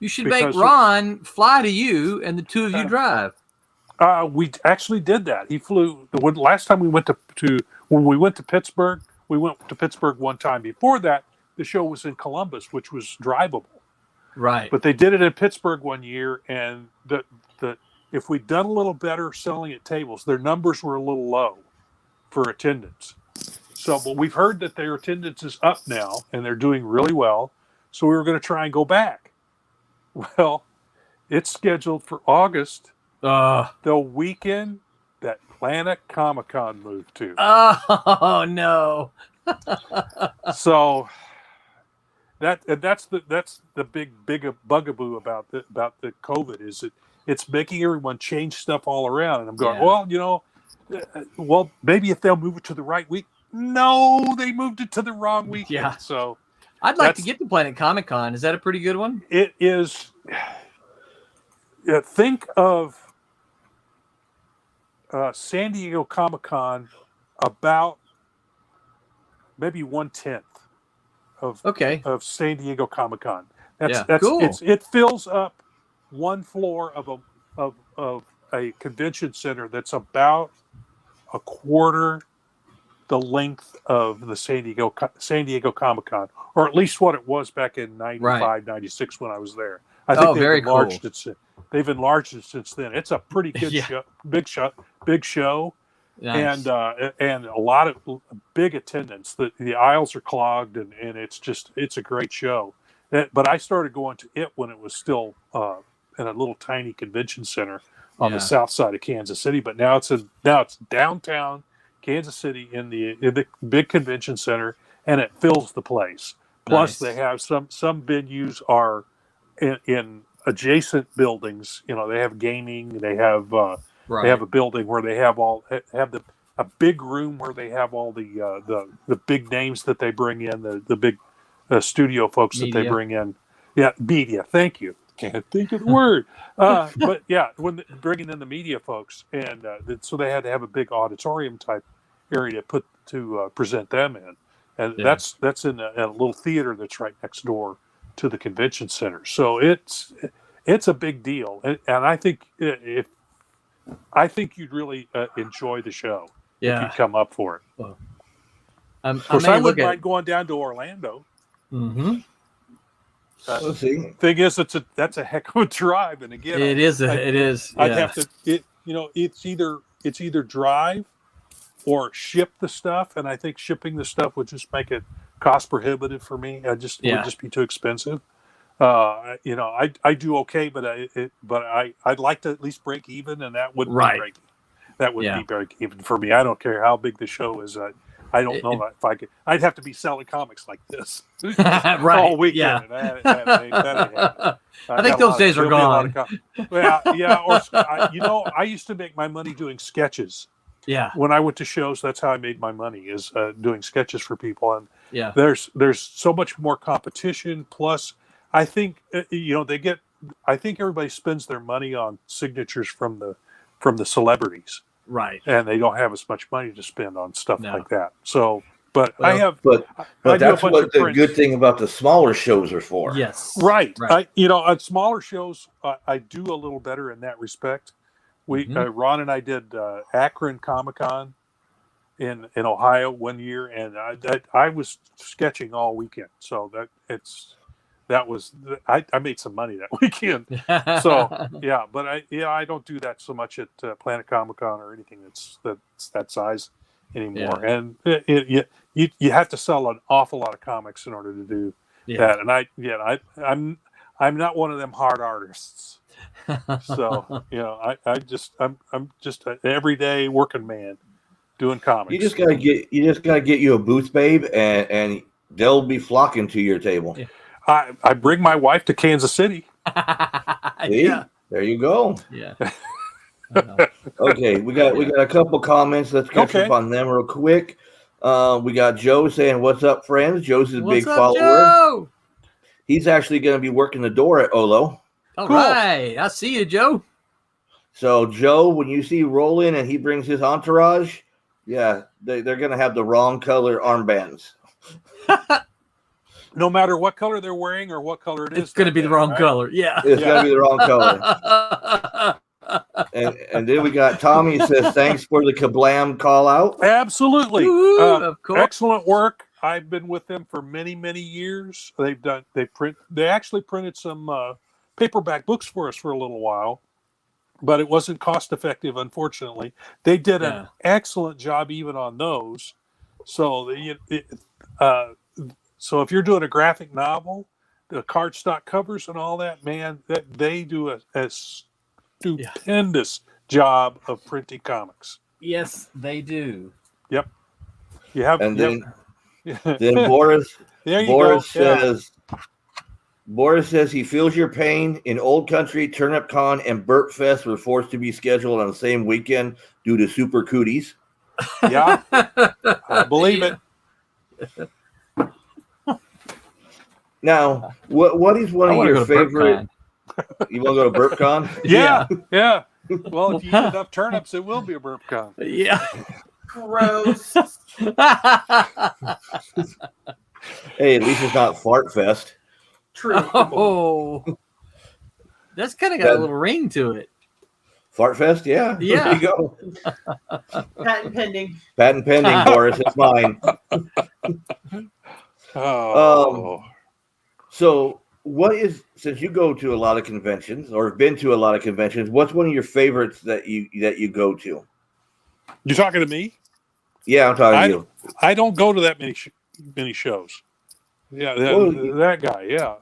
you should make Ron fly to you, and the two of you drive. We actually did that. He flew. Last time we went when we went to Pittsburgh, we went to Pittsburgh one time. Before that, the show was in Columbus, which was drivable. Right. But they did it in Pittsburgh one year, and if we'd done a little better selling at tables, their numbers were a little low for attendance. So, but we've heard that their attendance is up now, and they're doing really well. So we were going to try and go back. Well, it's scheduled for August, the weekend that Planet Comic Con moved to. Oh no! So that's the big bugaboo about the COVID is that it's making everyone change stuff all around. And I'm going, well, maybe if they'll move it to the right week. No, they moved it to the wrong weekend. Yeah. So I'd like to get to Planet Comic Con. Is that a pretty good one? It is. Think of San Diego Comic Con about maybe 1/10 of San Diego Comic Con. That's cool. It fills up one floor of a convention center that's about a quarter the length of the San Diego Comic Con, or at least what it was back in 95, 96 when I was there. I think they've enlarged it since then. It's a pretty good show, big show. Nice. And a lot of big attendance. The aisles are clogged, and it's a great show. But I started going to it when it was still in a little tiny convention center on the south side of Kansas City. But now it's downtown Kansas City in the big convention center, and it fills the place. Plus, they have some venues are in adjacent buildings. They have gaming. They have they have a building where they have a big room where they have all the big names that they bring in, the big studio folks that they Media. bring in. Yeah, media. Thank you. Can't think of the word. But yeah, bringing in the media folks, and so they had to have a big auditorium type area to present them in, and that's in a little theater that's right next door to the convention center. So it's a big deal, and I think you'd really enjoy the show if you'd come up for it. Well, of course, I wouldn't mind going down to Orlando. Mm-hmm. Let's see. Thing is, that's a heck of a drive, and again, It is. I'd have to. It's either drive or ship the stuff, and I think shipping the stuff would just make it cost prohibitive for me. It would just be too expensive. I do okay, but I'd like to at least break even, and that would be break even for me. I don't care how big the show is. I don't know if I could. I'd have to be selling comics like this all weekend. Yeah. I think those days are gone. I used to make my money doing sketches. Yeah. When I went to shows, that's how I made my money, is doing sketches for people. And there's so much more competition. Plus, I think I think everybody spends their money on signatures from the celebrities. Right. And they don't have as much money to spend on stuff like that. So, but that's what the good thing about the smaller shows are for. Yes. Right. At smaller shows, I do a little better in that respect. Ron and I did Akron Comic-Con in Ohio one year, and I was sketching all weekend. So I made some money that weekend. So but I don't do that so much at Planet Comic-Con or anything that's that size anymore. And you have to sell an awful lot of comics in order to do that. And I'm not one of them hard artists. So I'm just an everyday working man doing comics. You just gotta get you a booth, babe, and they'll be flocking to your table. Yeah. I bring my wife to Kansas City. See? There you go. Yeah. Okay, we got a couple comments. Let's catch up on them real quick. We got Joe saying, "What's up, friends?" Joe's a big follower. Joe? He's actually going to be working the door at Olo. All right, I see you, Joe. So, Joe, when you see roll in and he brings his entourage, they're going to have the wrong color armbands. No matter what color they're wearing or what color it is, it's going to be the wrong color. Yeah, it's going to be the wrong color. and then we got Tommy says, "Thanks for the Kablam call out." Absolutely, of course. Excellent work. I've been with them for many, many years. They actually printed some paperback books for us for a little while, but it wasn't cost effective, unfortunately. They did an excellent job even on those. So so if you're doing a graphic novel, the cardstock covers and all that, man, that they do a stupendous job of printing comics. Yes, they do. Yep. You have, and then Boris says he feels your pain. In Old Country, Turnip Con and Burt Fest were forced to be scheduled on the same weekend due to super cooties. Yeah, I believe it. Now, what is one of your favorite? You want to go to BurpCon? Yeah. Well, if you eat enough turnips, it will be a BurpCon. Yeah. Gross. Hey, at least it's not Fart Fest. True. Oh, that's kind of got a little ring to it. Fart Fest, yeah. There you go. Patent pending. Patent pending, Boris. It's mine. So, since you go to a lot of conventions or have been to a lot of conventions, what's one of your favorites that you go to? You talking to me? Yeah, I'm talking to you. I don't go to that many shows. Yeah, that guy. Yeah,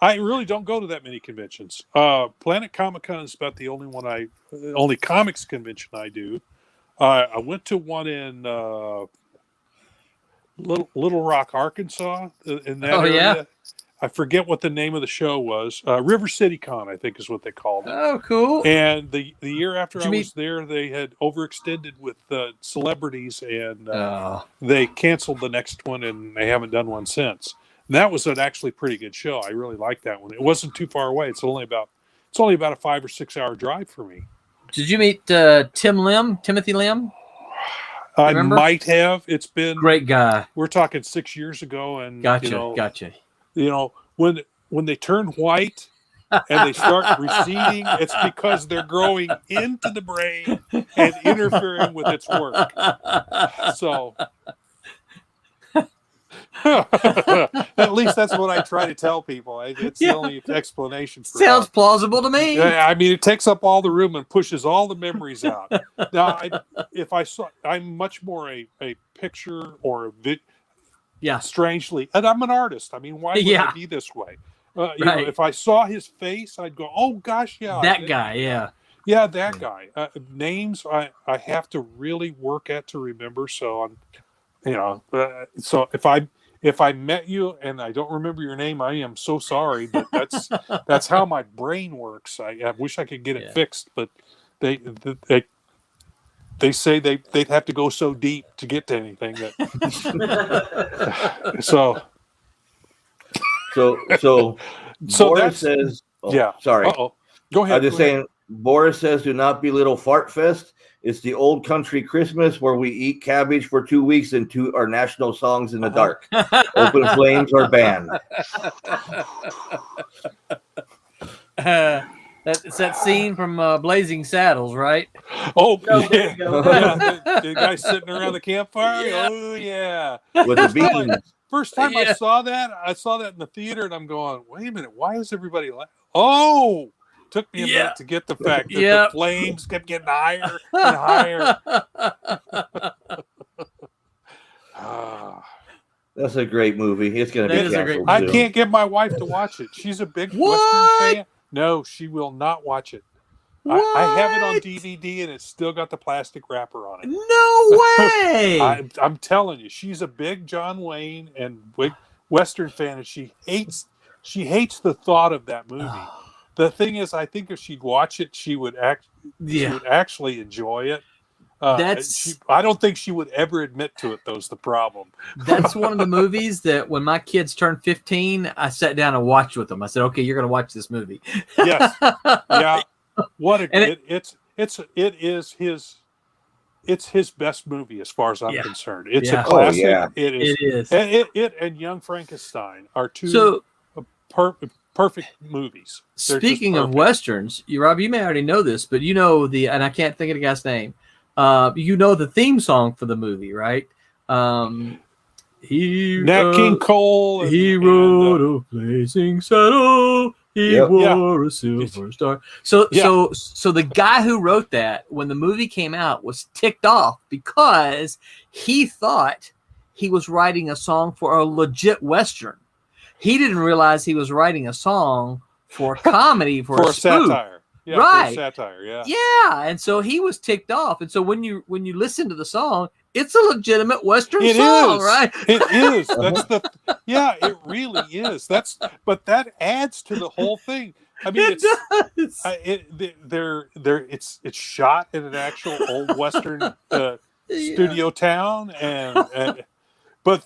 I really don't go to that many conventions. Planet Comic-Con is about the only comics convention I do. I went to one in Little Rock, Arkansas, in that area. I forget what the name of the show was. River City Con, I think, is what they called it. Oh, cool. And the year after I was there, they had overextended with celebrities, and they canceled the next one, and they haven't done one since. And that was an actually pretty good show. I really liked that one. It wasn't too far away. It's only about a 5 or 6 hour drive for me. Did you meet Timothy Lim? I might have. It's been great guy. We're talking 6 years ago, and gotcha. When they turn white and they start receding, it's because they're growing into the brain and interfering with its work. So, at least that's what I try to tell people. It's the only explanation for Sounds plausible to me. I mean, it takes up all the room and pushes all the memories out. Now, I'm much more a picture or a video. Yeah. Strangely, and I'm an artist. I mean, why would I be this way? If I saw his face, I'd go, "Oh gosh, yeah, that guy, yeah, that guy." Names I have to really work at to remember. So so if I met you and I don't remember your name, I am so sorry. But that's how my brain works. I wish I could get it fixed, but they say they'd have to go so deep to get to anything that So Boris says, sorry. Go ahead. I'm just saying, Boris says, do not belittle Fart Fest. It's the old country Christmas where we eat cabbage for 2 weeks and our national songs in the dark. Open flames are banned. It's that scene from Blazing Saddles, right? Oh, yeah. The guy sitting around the campfire? Yeah. Oh, yeah. With the beans. First time I saw that in the theater, and I'm going, wait a minute, why is everybody laughing? Oh! Took me a minute to get the fact that the flames kept getting higher and higher. That's a great movie. It's going to be canceled. I can't get my wife to watch it. She's a big Western fan. No, she will not watch it. I have it on DVD, and it's still got the plastic wrapper on it. No way! I'm telling you, she's a big John Wayne and big Western fan, and she hates the thought of that movie. The thing is, I think if she'd watch it, she would actually enjoy it. I don't think she would ever admit to it, though, is the problem. That's one of the movies that when my kids turned 15, I sat down and watched with them. I said, okay, you're going to watch this movie. Yes. Yeah. It's his best movie as far as I'm concerned. It's a classic. It is. And Young Frankenstein are two perfect movies. Speaking of Westerns, Rob, you may already know this, but you know and I can't think of the guy's name. You know the theme song for the movie, right? Nat King Cole. He rode a blazing saddle. He wore a silver star. So the guy who wrote that, when the movie came out, was ticked off because he thought he was writing a song for a legit Western. He didn't realize he was writing a song for comedy, for a satire. Yeah, right. Satire, yeah. Yeah, and so he was ticked off. And so when you listen to the song, it's a legitimate Western song, right? It is. That's it really is. But that adds to the whole thing. I mean, it's shot in an actual old Western studio town, but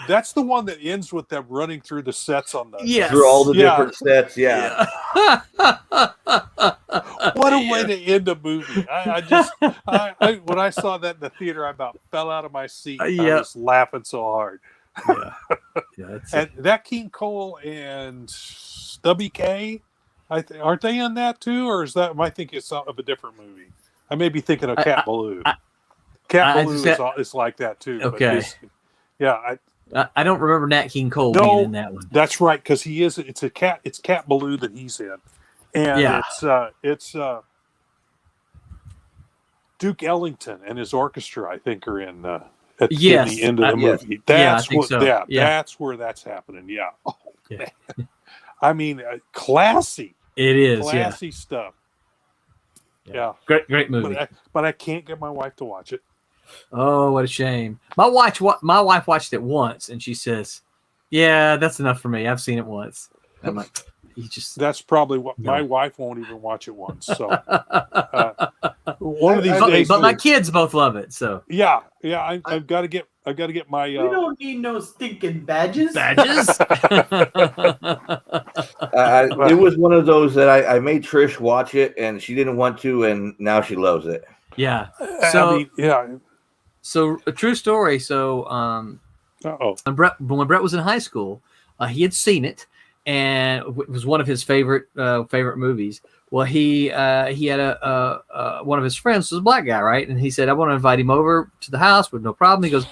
that's the one that ends with them running through the sets on through all the different sets. Yeah. What a way to end a movie! I when I saw that in the theater, I about fell out of my seat. I was laughing so hard. And Nat King Cole and Stubby K, aren't they in that too, or am I thinking of a different movie? I may be thinking of Cat Ballou. Cat Ballou is like that too. Okay. I don't remember Nat King Cole being in that one. That's right, because he is. It's Cat Ballou that he's in, and it's Duke Ellington and his orchestra. I think are in at the end of the movie. That's that's where that's happening. Yeah. Oh, man. I mean, classy. It is classy stuff. Yeah. Great movie. But I can't get my wife to watch it. Oh, what a shame. My wife watched it once, and she says, Yeah, that's enough for me. I've seen it once. I'm like, you just. That's probably what No. my wife won't even watch it once. So one of these But, days, but my kids both love it. So yeah. I've got to get my. We don't need no stinking badges. badges. It was one of those that I made Trish watch it, and she didn't want to, and now she loves it. Yeah. I mean, yeah. So a true story. So when Brett was in high school, he had seen it, and it was one of his favorite movies. Well, he had a one of his friends was a black guy, right? And he said, I want to invite him over to the house with no problem. He goes,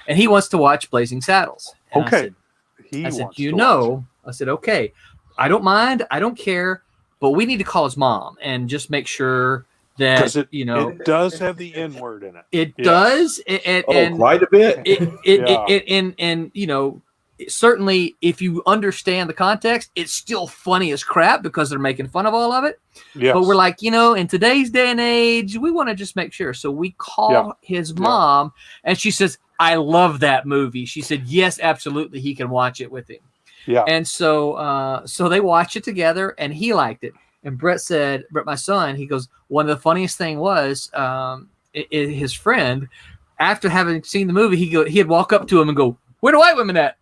and he wants to watch Blazing Saddles. And Okay. I said, you know, I said, okay, I don't mind, I don't care, but we need to call his mom and just make sure that it does have the N word in it. It does, and quite a bit. And certainly, if you understand the context, it's still funny as crap because they're making fun of all of it. Yes. But we're like, in today's day and age, we want to just make sure. So we call his mom, and she says, I love that movie. She said, yes, absolutely, he can watch it with him. Yeah. And so they watched it together, and he liked it. And Brett, my son, he goes, one of the funniest thing was his friend, after having seen the movie, he'd walk up to him and go, where the white women at?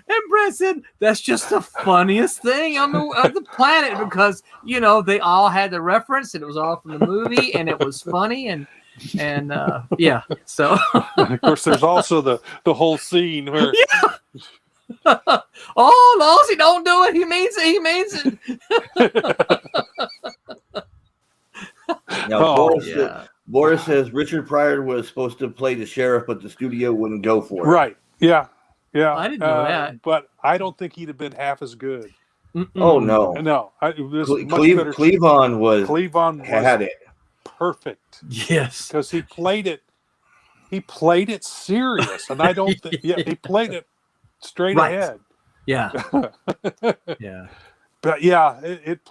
And Brett said, that's just the funniest thing on the planet because, they all had the reference and it was all from the movie and it was funny and yeah. So and of course, there's also the whole scene where oh, Lawsy, don't do it. He means it. Now, Boris says Richard Pryor was supposed to play the sheriff, but the studio wouldn't go for it. Right. Yeah. Yeah. I didn't know that. But I don't think he'd have been half as good. Oh, no. No. Cleavon had it. Perfect. Yes. Because he played it serious. And I don't think, he played it straight ahead. Yeah. Yeah. But yeah, it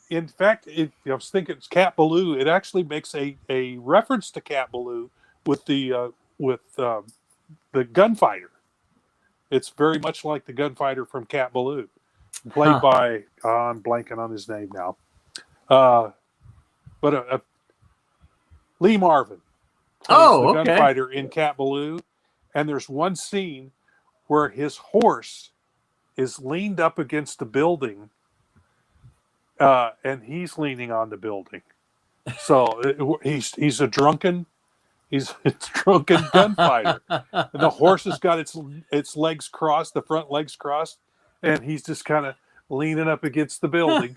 in fact, I was thinking it's Cat Ballou. It actually makes a reference to Cat Ballou with the gunfighter. It's very much like the gunfighter from Cat Ballou, played by I'm blanking on his name now, but Lee Marvin plays the gunfighter in Cat Ballou, and there's one scene where his horse is leaned up against the building. And he's leaning on the building, so he's a drunken gunfighter, and the horse has got its legs crossed, the front legs crossed, and he's just kind of leaning up against the building.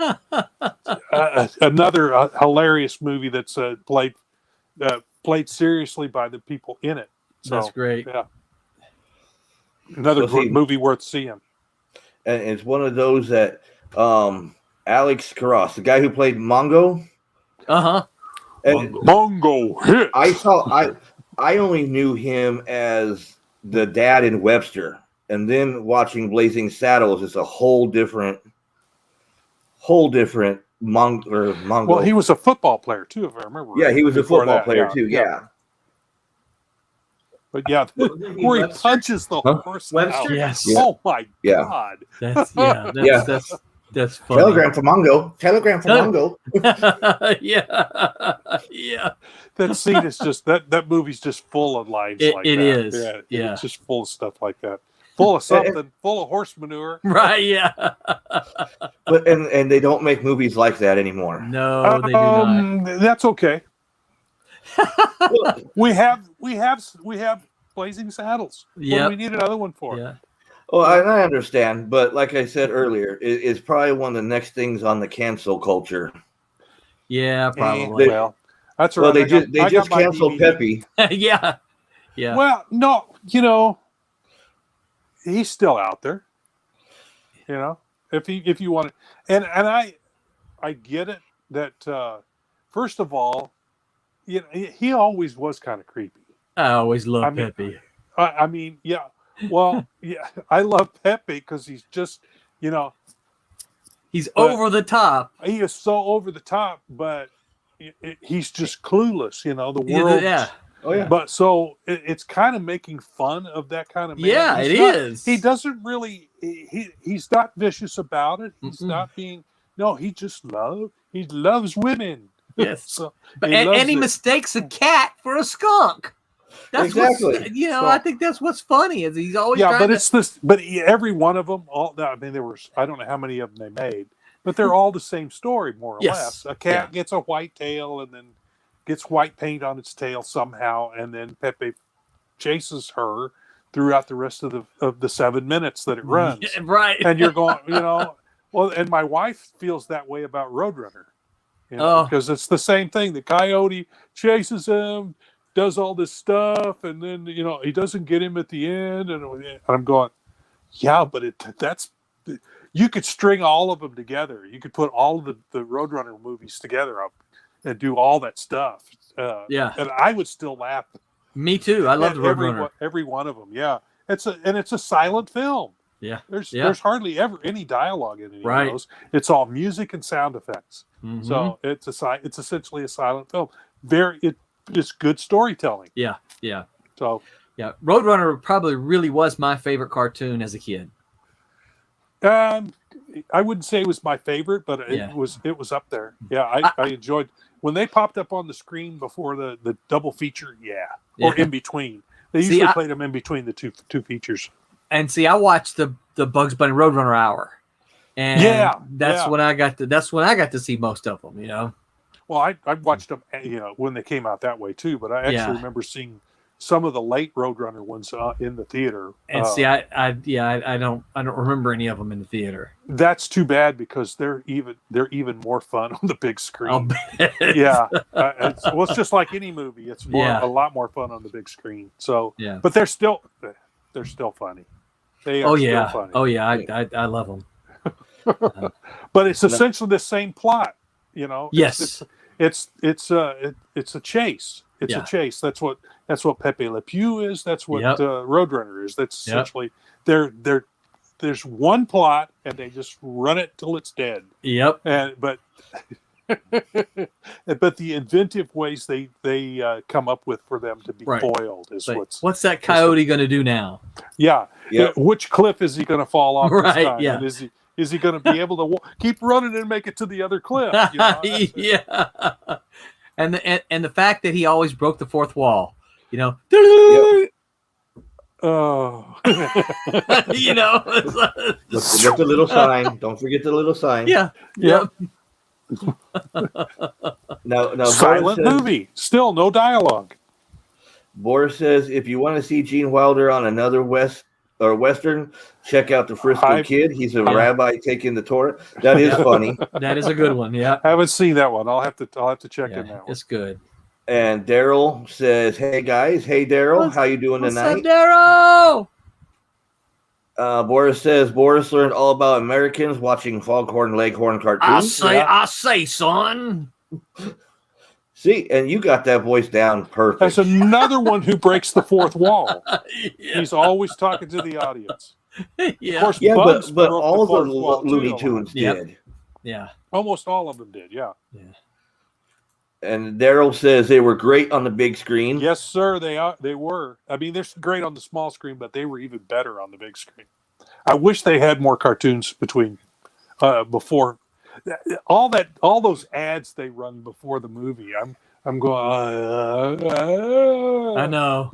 Another hilarious movie that's played seriously by the people in it. So, that's great. Yeah, another movie worth seeing. And it's one of those that. Alex Karras, the guy who played Mongo. Mongo hit. I only knew him as the dad in Webster, and then watching Blazing Saddles is a whole different Mongo. Well, he was a football player too, if I remember. Yeah, he was a football player too. Yeah. But yeah, where he punches the horse. Webster? Out. Yes. Oh my God. That's funny. Telegram for Mongo. Yeah. That scene is just that movie's just full of lines like that. It is. Yeah. It's just full of stuff like that. Full of something, full of horse manure. Right, yeah. But and they don't make movies like that anymore. No, they do not. That's okay. we have Blazing Saddles. What do we need another one for? Yeah. Well, I understand, but like I said earlier, it's probably one of the next things on the cancel culture. Yeah, probably. Well, that's right. Well, they just canceled Pepe. Yeah. Well, no, he's still out there. If you want to, and I get it that first of all, he always was kind of creepy. I always loved Pepe. I mean, yeah. Well, yeah, I love Pepe because he's just, he's over the top. He is so over the top, but he's just clueless. The world. Yeah. Oh yeah. But so it's kind of making fun of that kind of man. Yeah, He's it not- is. He doesn't really. He's not vicious about it. He's Mm-mm. not being. No, he loves women. Yes. So But he loves and he it. mistakes a cat for a skunk. That's Exactly. What's, you know, So- I think that's what's funny is he's always Yeah, trying but to, it's this. But every one of them. I mean, there was. I don't know how many of them they made, but they're all the same story, more or Yes. less. A cat gets a white tail and then gets white paint on its tail somehow, and then Pepe chases her throughout the rest of the 7 minutes that it runs. Yeah, right. And you're going, well, and my wife feels that way about Roadrunner, Oh. because it's the same thing. The coyote chases him, does all this stuff, and then he doesn't get him at the end, and I'm going, yeah, but you could string all of them together. You could put all of the Roadrunner movies together up and do all that stuff. Yeah. And I would still laugh. Me too. I love the every Roadrunner. every one of them. Yeah, it's a silent film. Yeah. There's hardly ever any dialogue in any Right. of those. It's all music and sound effects. Mhm. So it's essentially a silent film. It's good storytelling. Yeah. So Yeah. Roadrunner probably really was my favorite cartoon as a kid. I wouldn't say it was my favorite, but Yeah. it was up there. Yeah, I enjoyed when they popped up on the screen before the double feature. Yeah, or Yeah. in between. They See, usually played them in between the two features. And see, I watched the Bugs Bunny Roadrunner hour, and that's when I got to see most of them. Well, I watched them, when they came out that way too. But I actually remember seeing some of the late Roadrunner ones in the theater. And see, I don't remember any of them in the theater. That's too bad because they're even more fun on the big screen. I'll bet. Yeah, it's just like any movie. It's a lot more fun on the big screen. So, Yeah. but they're still funny. They are still funny. Oh yeah, I love them. But it's essentially the same plot. Yes. It's a chase. It's a chase. That's what Pepe Le Pew is. That's what Roadrunner is. That's essentially there's one plot and they just run it till it's dead. Yep. But the inventive ways they come up with for them to be foiled is what's that coyote going to do now? Yeah. Yep. Which cliff is he going to fall off this time? Yeah. And is he going to be able to keep running and make it to the other cliff? Yeah. And the fact that he always broke the fourth wall, Yep. Oh. Look the little sign. Don't forget the little sign. Yeah. Yep. Now Silent movie. Still no dialogue. Boris says if you want to see Gene Wilder on another Western, check out the Frisco Kid. He's a rabbi taking the Torah. That is funny. That is a good one. Yeah. I haven't seen that one. I'll have to check in that one. It's good. And Daryl says, "Hey guys, hey Daryl, how you doing tonight?" What's up, Daryl? Boris says Boris learned all about Americans watching Foghorn Leghorn cartoons. I say, son. See, and you got that voice down perfect. That's another one who breaks the fourth wall. He's always talking to the audience. Yeah. Of course, Yeah, Bugs but broke all fourth the wall, too, Looney a lot. Tunes did. Yeah. Almost all of them did. Yeah. And Daryl says they were great on the big screen. Yes, sir. They were. I mean, they're great on the small screen, but they were even better on the big screen. I wish they had more cartoons before all those ads they run before the movie. I'm going. I know.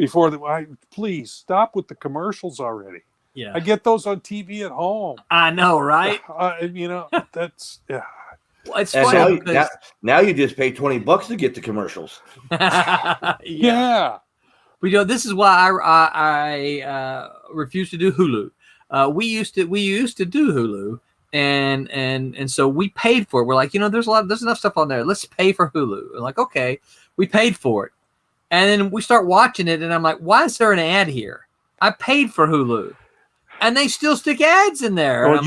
Please stop with the commercials already. Yeah. I get those on TV at home. I know, right? That's yeah. Well, it's And funny because now you just pay $20 to get the commercials. Yeah. This is why I refuse to do Hulu. We used to do Hulu, and so we paid for it. We're like, there's enough stuff on there. Let's pay for Hulu. We're like, okay, we paid for it, and then we start watching it, and I'm like, why is there an ad here? I paid for Hulu, and they still stick ads in there. Or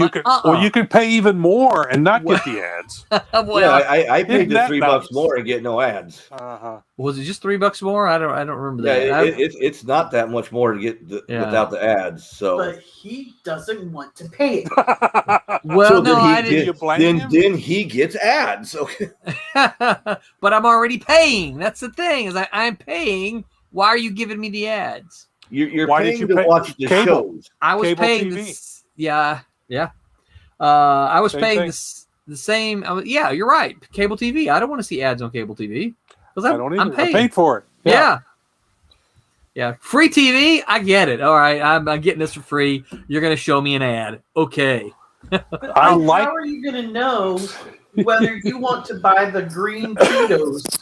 you could pay even more and not get the ads. Well, I paid the $3 nice? more and get no ads. Uh-huh. was it just $3 more? I don't remember Yeah, that. it's not that much more to get without the ads. So, But he doesn't want to pay it. Well, so no, I didn't. then he gets ads. Okay. But I'm already paying. That's the thing, is I'm paying Why are you giving me the ads? You're Why did paying you to pay- watch the cable? shows. I was Cable paying TV. this. Yeah. I was Same paying thing. the same. Yeah, you're right. Cable TV. I don't want to see ads on cable TV because I don't either. I'm I paying. paid for it. Yeah. Free TV. I get it. All right. I'm getting this for free. You're going to show me an ad. Okay. But I how like- are you going to know whether you want to buy the green Cheetos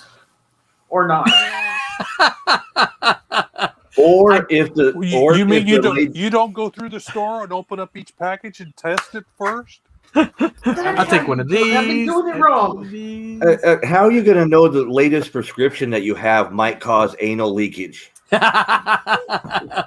or not? Or if the or You mean if you the don't lady- you don't go through the store and open up each package and test it first? I'll take one of these. I've been doing it wrong. how are you going to know the latest prescription that you have might cause anal leakage?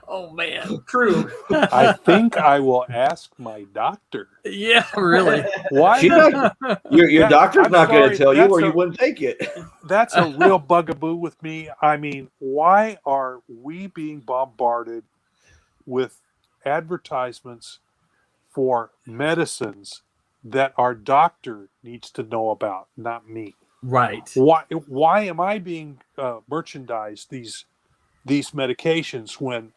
Oh man. True. I think I will ask my doctor. Yeah, really. Why? She's not- your Yeah, doctor's I'm not going sorry, to tell you, that's or a- you wouldn't take it. That's a real bugaboo with me. I mean, why are we being bombarded with advertisements for medicines that our doctor needs to know about, not me? Right. Why am I being merchandised these medications when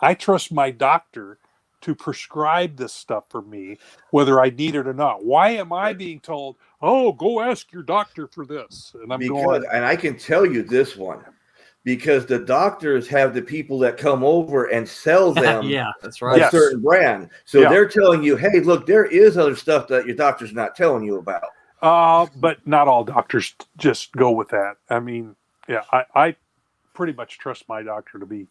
I trust my doctor to prescribe this stuff for me, whether I need it or not? Why am I being told, "Oh, go ask your doctor for this"? And I'm going, And I can tell you this one, because the doctors have the people that come over and sell them Yeah, that's a right. Yes. certain brand. So Yeah. they're telling you, hey, look, there is other stuff that your doctor's not telling you about. but not all doctors just go with that. I mean, yeah, I pretty much trust my doctor to be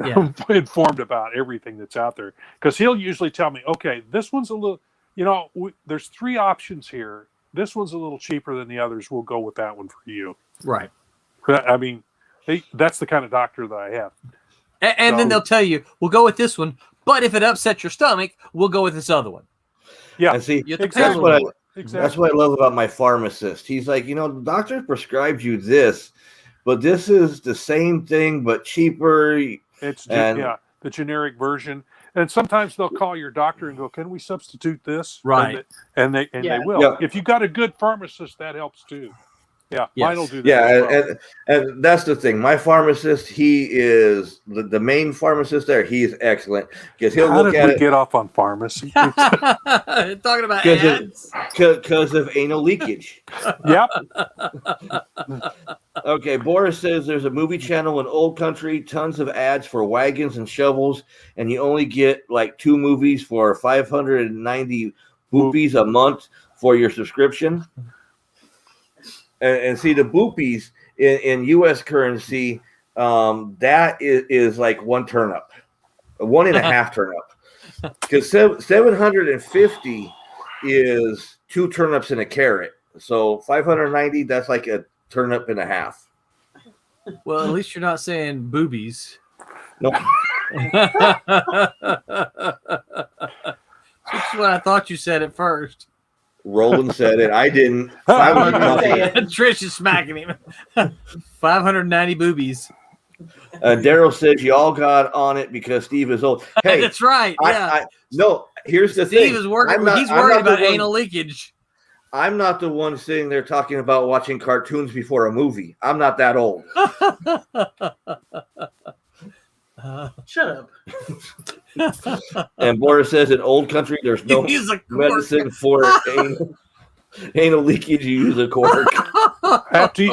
Yeah. informed about everything that's out there, because he'll usually tell me, okay, this one's a little, there's 3 options here. This one's a little cheaper than the others. We'll go with that one for you. Right. I mean, that's the kind of doctor that I have. And then So- they'll tell you, we'll go with this one, but if it upsets your stomach, we'll go with this other one. Yeah, And see, You have to pay a exactly. little what more. that's exactly. what I love about my pharmacist. He's like, the doctor prescribed you this, but this is the same thing but cheaper. It's And- the generic version. And sometimes they'll call your doctor and go, "Can we substitute this?" Right. And they Yeah. will. Yeah. If you got a good pharmacist, that helps too. Yeah, Yes. mine will do that. as well. and that's the thing. My pharmacist, he is the main pharmacist there. He's excellent because he'll How look did at we it get off on pharmacy? Talking about because ads. of anal leakage. Yep. Okay, Boris says there's a movie channel in Old Country, tons of ads for wagons and shovels, and you only get like 2 movies for 590 boopies a month for your subscription. And see, the boopies in U.S. currency, that is like 1 turnip, 1.5 turnip, because 750 is 2 turnips and a carrot. So 590, that's like a turnip and a half. Well, at least you're not saying boobies. Nope. Which is what I thought you said at first. Roland said it. I didn't. I was confident. Trish is smacking him. 590 boobies. Daryl says you all got on it because Steve is old. Hey, That's right. Yeah. no. Here's the Steve thing. is working. I'm not- He's I'm worried not the about one- anal leakage. I'm not the one sitting there talking about watching cartoons before a movie. I'm not that old. Shut up. And Boris says in Old Country, there's no Use a cork. medicine for anal leakage. You use a cork. After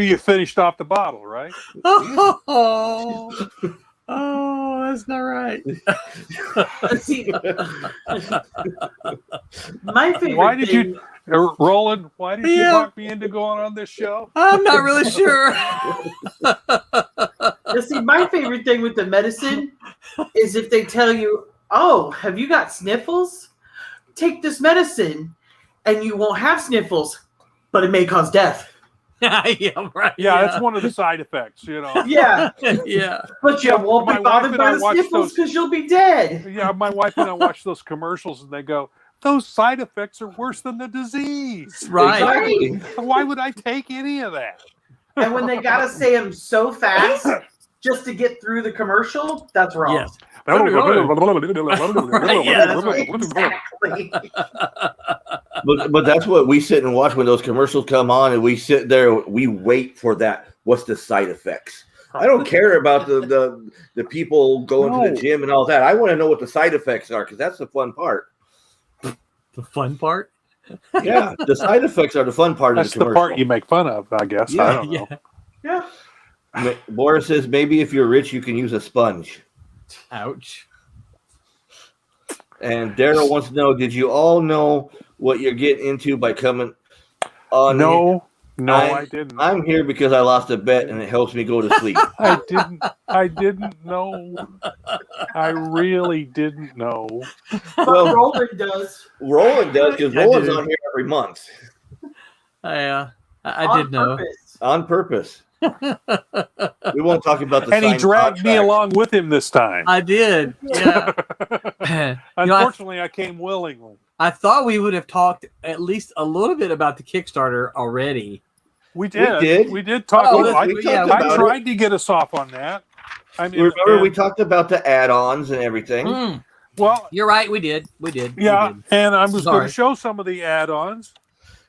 you finished off the bottle, right? Oh, that's not right. See, my favorite Why did thing, you, Roland? Why did you Yeah. talk me into going on this show? I'm not really sure. see, my favorite thing with the medicine is if they tell you, "Oh, have you got sniffles? Take this medicine, and you won't have sniffles, but it may cause death." Yeah, right. Yeah, that's one of the side effects. Yeah, Yeah. but you won't My be wife bothered and by I the watched sniffles those- because you'll be dead. Yeah, my wife and I watch those commercials, and they go, "Those side effects are worse than the disease. Right. Exactly. Why would I take any of that?" And when they gotta say them so fast just to get through the commercial, that's wrong. Yes. Exactly. But that's what we sit and watch when those commercials come on, and we sit there. We wait for that. What's the side effects? I don't care about the people going to No. the gym and all that. I want to know what the side effects are because that's the fun part. The fun part. Yeah, the side effects are the fun part That's of the the commercial. part you make fun of, I guess. I don't know. Yeah. Yeah. Boris says maybe if you're rich, you can use a sponge. Ouch. And Daryl wants to know: did you all know what you're getting into by coming on? No, I didn't. I'm here because I lost a bet, and it helps me go to sleep. I didn't know. I really didn't know. But Well, Roland does. Roland does because I Roland's do. on here every month I On did know. purpose. on purpose. We won't talk about the And he signed dragged me contract. along with him this time. I did. Yeah. Unfortunately, I came willingly. I thought we would have talked at least a little bit about the Kickstarter already. We did. did. We did talk. Oh, about we it. talked I about tried to get us off on that. I mean, Remember, we and- talked about the add-ons and everything. Mm, well, you're right. We did. We did. yeah, We did. and I was going Sorry. to show some of the add-ons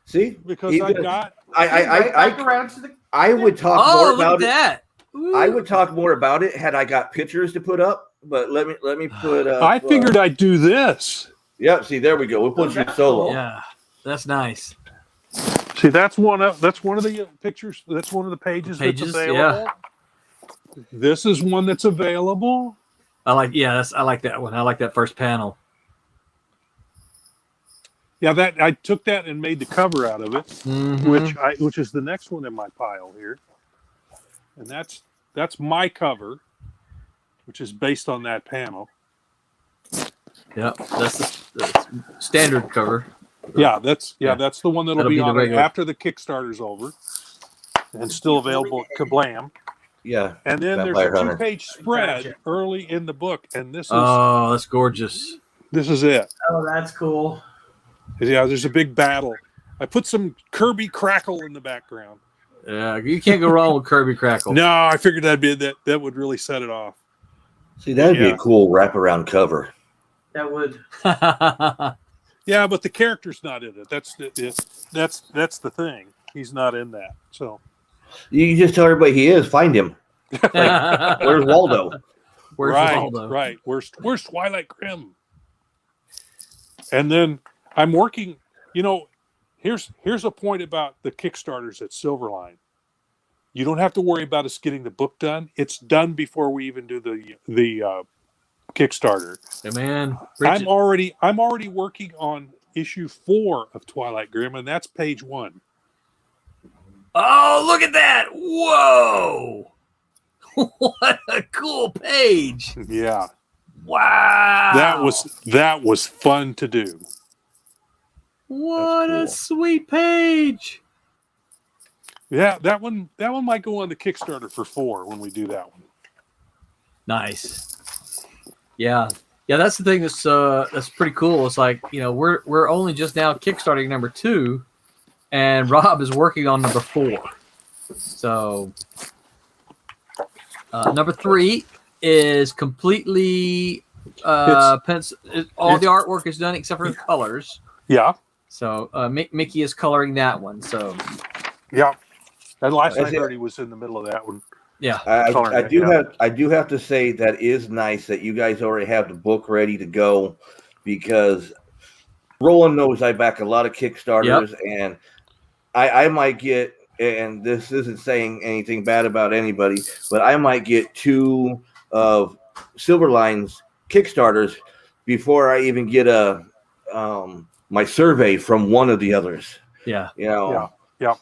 See, because Even- I got. Right back around to the. I would talk Oh, more look about at it. that. Ooh. I would talk more about it had I got pictures to put up. But let me put up. I figured I'd do this. Yep. See, there we go. We'll put you that's solo. cool. Yeah, that's nice. See, that's one of the pictures. That's one of the pages Pages, that's available. This is one that's available. I like that one. I like that first panel. Yeah, that I took that and made the cover out of it, Mhm. which is the next one in my pile here, and that's my cover, which is based on that panel. Yep, that's the standard cover. Yeah, that's Yeah. the one that'll That'll be be the on it regular. after the Kickstarter's over, and still available at Kablam. Yeah. And then there's Vampire a Hunter. 2-page spread early in the book, and this Oh, that's gorgeous. is it. Oh, that's cool. Yeah, there's a big battle. I put some Kirby Crackle in the background. Yeah, you can't go wrong with Kirby Crackle. No, I figured that would really set it off. See, that'd be Yeah. a cool wraparound cover. That would. Yeah, but the character's not in it. That's the thing. He's not in that. So You just tell everybody he is. Find him. Where's Waldo? Where's right, Waldo? right. Where's Twilight Grim? And then I'm working. You know, here's a point about the Kickstarters at Silverline. You don't have to worry about us getting the book done. It's done before we even do the Kickstarter. Hey, man, I'm already working on issue 4 of Twilight Grim, and that's page 1. Oh, look at that! Whoa! What a cool page! Yeah, Wow! that was fun to do. What That's a sweet page! Yeah, that one might go on the Kickstarter for 4 when we do that one. Nice. Yeah, that's the thing that's pretty cool. It's like, you know, we're only just now kickstarting number 2, and Rob is working on number 4. So number 3 is completely all the artwork is done except for the colors. Yeah, So Mickey is coloring that one. So yeah. And last I That's it. heard he was in the middle of that one. yeah, I do have to say that is nice that you guys already have the book ready to go, because Roland knows I back a lot of Kickstarters, and I might get, and this isn't saying anything bad about anybody, but I might get 2 of Silverline's Kickstarters before I even get my survey from one of the others. yeah. You know. Yeah.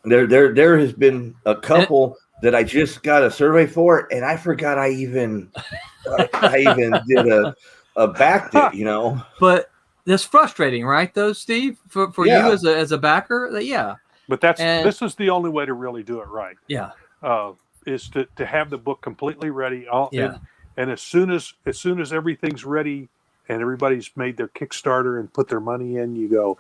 There has been a couple that I just got a survey for, and I forgot I even did a backed it, you know. But that's frustrating, right? Though, Steve, for Yeah. you as a backer, yeah, But this is the only way to really do it right. yeah, Is to have the book completely ready. Yeah. And as soon as everything's ready and everybody's made their Kickstarter and put their money in, you go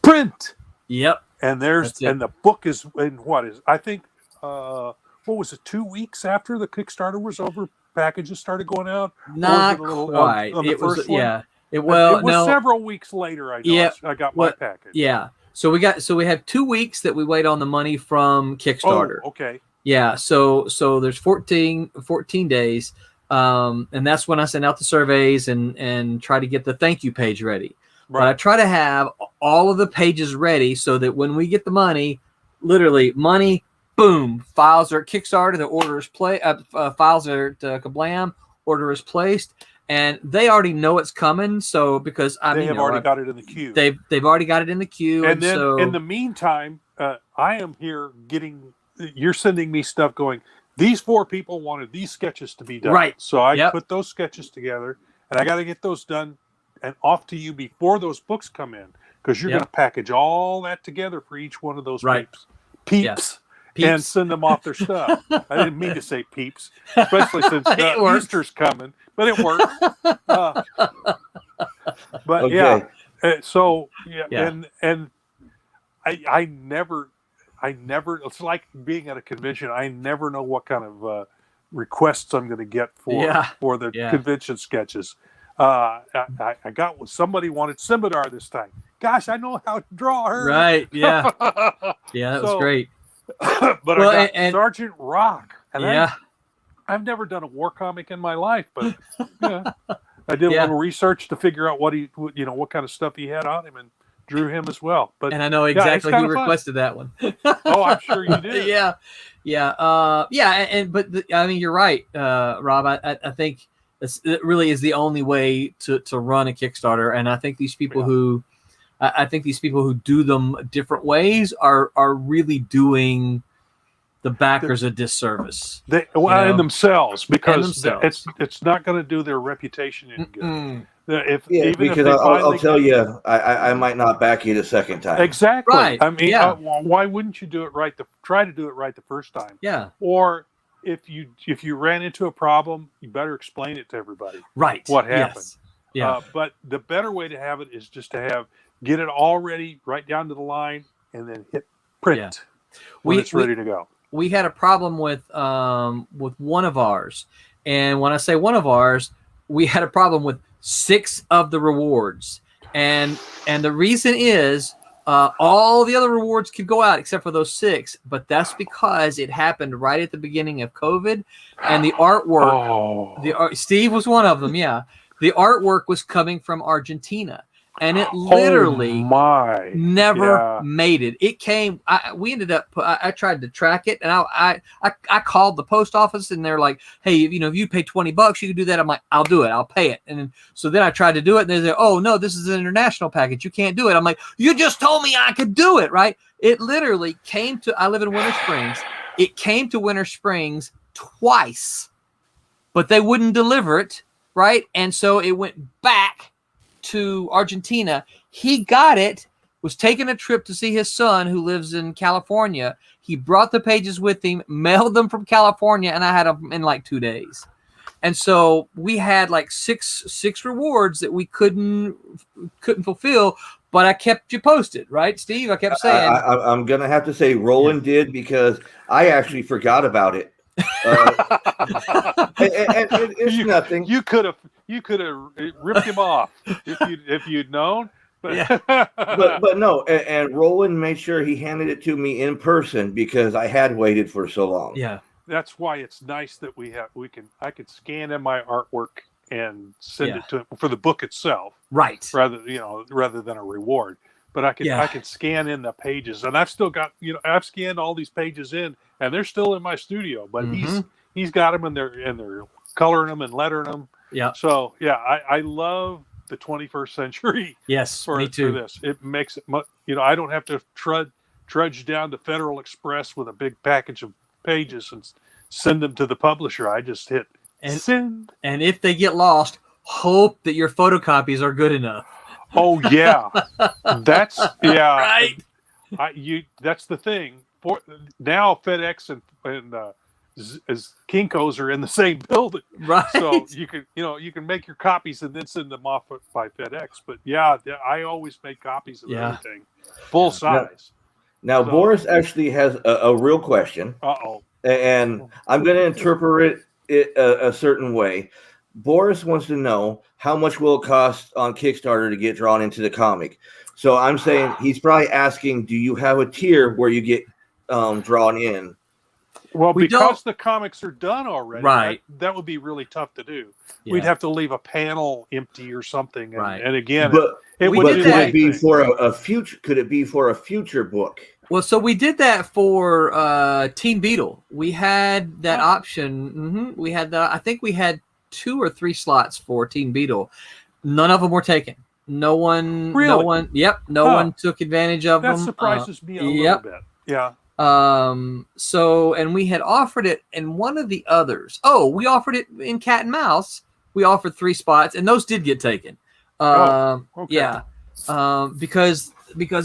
print. yep. And That's it. the book is in I think what was it, 2 weeks after the Kickstarter was over, packages started going out? Not Or was it a little- quite. on the it was first one? yeah. It It was no. several weeks later. I know Yeah, I got my what- package. Yeah. So we have 2 weeks that we wait on the money from Oh, Kickstarter. okay. Yeah. So there's 14 days. And that's when I send out the surveys and try to get the thank you page ready. But I try to have all of the pages ready so that when we get the money, literally money, boom, files are at Kickstarter, the order is files are at Kablam, order is placed, and they already know it's coming. So because they have already got it in the queue. They've already got it in the queue. And then so, in the meantime, I am here you're sending me stuff going, these 4 people wanted these sketches to be done. Right. So I put those sketches together, and I got to get those done and off to you before those books come in, because you're going to package all that together for each one of those peeps. And send them off their stuff. I didn't mean to say peeps, especially since Easter's coming, but it works. But Okay. and I never. It's like being at a convention. I never know what kind of requests I'm going to get for the convention sketches. I got somebody wanted Scimitar this time. Gosh, I know how to draw her. Right? Yeah. Yeah, that was great. But I got Sergeant Rock, and yeah, I've never done a war comic in my life, but I did a little research to figure out what kind of stuff he had on him, and drew him as well. But and I know exactly who requested that one. Oh, I'm sure you did. But I mean, you're right, Rob. I think it really is the only way to run a Kickstarter, and I think these people who do them different ways are really doing the backers a disservice. And themselves, because it's not going to do their reputation any good. I'll tell you, I might not back you the second time. Exactly. Right. I mean, why wouldn't you do it right? Try to do it right the first time. Yeah. Or if you ran into a problem, you better explain it to everybody. Right. What happened? Yes. Yeah. But the better way to have it is just to get it all ready, right down to the line, and then hit print when it's ready to go. We had a problem with one of ours, and when I say one of ours, we had a problem with 6 of the rewards, and the reason is all the other rewards could go out except for those 6, but that's because it happened right at the beginning of COVID, and the artwork. Steve was one of them. Yeah, the artwork was coming from Argentina. And it literally never made it. It came. We ended up. I tried to track it, and I called the post office, and they're like, "Hey, if you pay $20, you can do that." I'm like, "I'll do it. I'll pay it." And so then I tried to do it, and they said, "Oh no, this is an international package. You can't do it." I'm like, "You just told me I could do it, right?" It literally came to. I live in Winter Springs. It came to Winter Springs twice, but they wouldn't deliver it, right? And so it went back to Argentina. He got it, was taking a trip to see his son who lives in California. He brought the pages with him, mailed them from California, and I had them in like 2 days. And so we had like six rewards that we couldn't fulfill, but I kept you posted, right, Steve? I kept saying. I'm going to have to say Roland did, because I actually forgot about it. And it's nothing. You could have ripped him off if you'd known. But but no, and Roland made sure he handed it to me in person, because I had waited for so long. Yeah, that's why it's nice that I could scan in my artwork and send it to him for the book itself, right? Rather than a reward. But I can scan in the pages, and I've still got I've scanned all these pages in, and they're still in my studio. But he's got them, and they're coloring them and lettering them. Yeah. So I love the 21st century. Yes, me too. For this, it makes it I don't have to trudge down to Federal Express with a big package of pages and send them to the publisher. I just hit send. And if they get lost, hope that your photocopies are good enough. Oh yeah, that's right. That's the thing. For now, FedEx and as Kinko's are in the same building, right? So you can make your copies and then send them off by FedEx. But I always make copies of everything, full size. Now Boris actually has a real question. And I'm going to interpret it a certain way. Boris wants to know how much will it cost on Kickstarter to get drawn into the comic. So I'm saying he's probably asking, do you have a tier where you get drawn in? Well, We because the comics are done already, Right. that would be really tough to do. Yeah. We'd have to leave a panel empty or something. And, Right. and again, But it we would but did do could that. it be anything. for a future? Could it be for a future book? Well, so we did that for Team Beetle. We had that option. We had that. I think we had 2 or 3 slots for Team Beetle. None of them were taken. No one. Really? No one. Yep. No one took advantage of That them. surprises me a yep. little bit. Yeah. So, and we had offered it in one of the others. Oh, we offered it in Cat and Mouse. We offered 3 spots, and those did get taken. Okay. Yeah. Because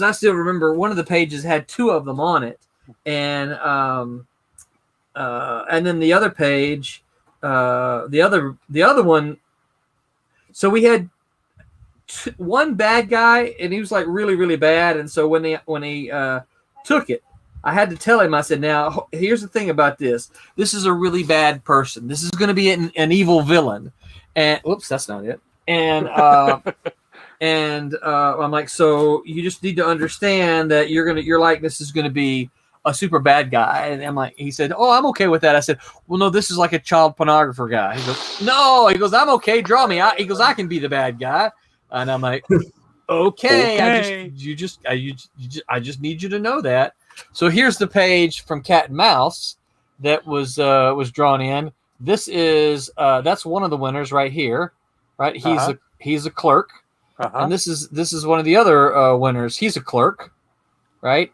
I still remember one of the pages had 2 of them on it, and then the other page, the other one. So we had one bad guy, and he was like really, really bad. And so when he took it, I had to tell him. I said, "Now here's the thing about this. This is a really bad person. This is going to be an evil villain." And whoops, that's not it. And I'm like, so you just need to understand that your likeness is gonna be a super bad guy. And I'm like, he said, "Oh, I'm okay with that." I said, "Well, no, this is like a child pornographer guy." He goes, "No," he goes, "I'm okay. Draw me." He goes, "I can be the bad guy." And I'm like, "Okay, Okay. I just need you to know that." So here's the page from Cat and Mouse that was drawn in. This is that's one of the winners right here, right? He's a clerk. And this is one of the other winners. He's a clerk, right?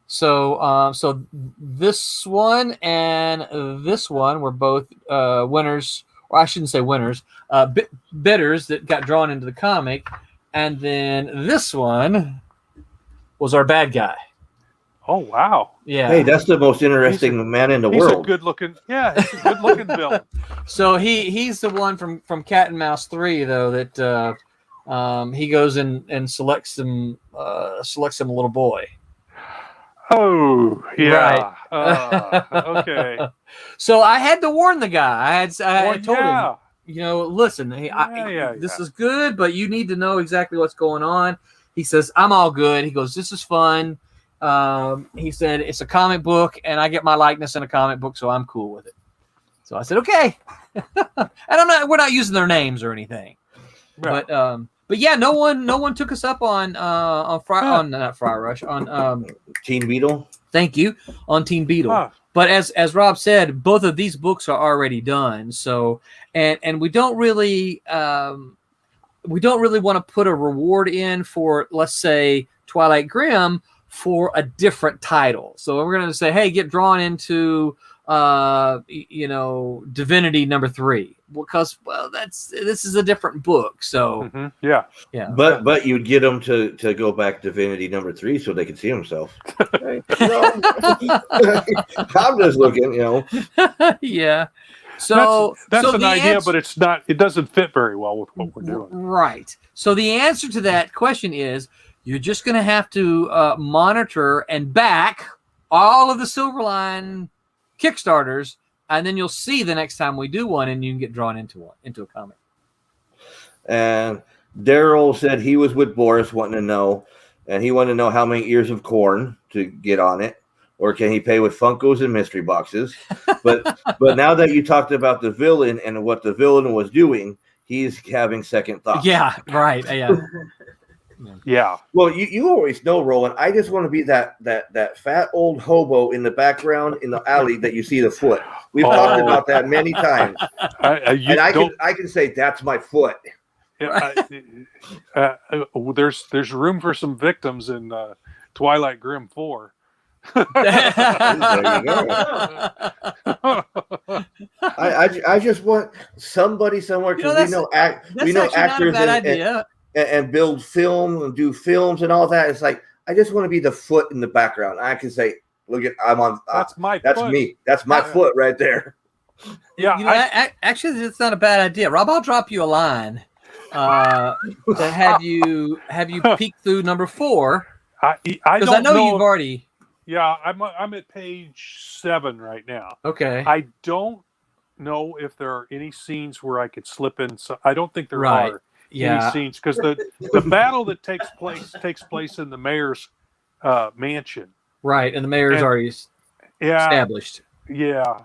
So so this one and this one were both winners, or I shouldn't say winners, bidders that got drawn into the comic, and then this one was our bad guy. Oh wow! Yeah. Hey, that's the most interesting man in the He's world. a good looking. Yeah, he's a good looking villain. So he's the one from Cat and Mouse 3 though that. He goes and selects him a little boy. Oh yeah. Right. Okay. So I had to warn the guy. I told him, listen, this is good, but you need to know exactly what's going on. He says, "I'm all good." He goes, "This is fun." He said, "It's a comic book, and I get my likeness in a comic book, so I'm cool with it." So I said, "Okay." And we're not using their names or anything. Right. But yeah, no one took us up on not Friar Rush on Teen Beetle. Thank you, on Teen Beetle. Huh. But as Rob said, both of these books are already done. So and we don't really want to put a reward in for, let's say, Twilight Grim for a different title. So we're going to say, hey, get drawn into Divinity #3, because this is a different book. So yeah. But you'd get them to go back Divinity #3 so they could see himself. I'm just looking, yeah. So that's so an idea, but it's not. It doesn't fit very well with what we're doing. Right. So the answer to that question is, you're just going to have to monitor and back all of the Silverline Kickstarters, and then you'll see the next time we do one, and you can get drawn into a comic. And Daryl said he was with Boris wanting to know, and he wanted to know how many ears of corn to get on it, or can he pay with Funkos and mystery boxes? But now that you talked about the villain and what the villain was doing, he's having second thoughts. Yeah, right. Yeah. Yeah. Well, you always know, Roland, I just want to be that fat old hobo in the background in the alley that you see the foot. We've talked about that many times. I can say that's my foot. There's room for some victims in Twilight Grim 4. There you go. I just want somebody somewhere, because we know actors and build film and do films and all that. It's like, I just want to be the foot in the background. I can say, look at, I'm on. That's foot. Me. That's my foot right there. Yeah. Actually, it's not a bad idea. Rob, I'll drop you a line to have you peek through #4. Because I know you've already. Yeah, I'm at page 7 right now. Okay. I don't know if there are any scenes where I could slip in. So I don't think there are. Yeah. Any scenes, because the battle that takes place in the mayor's mansion. Right, and the mayor's already established. Yeah.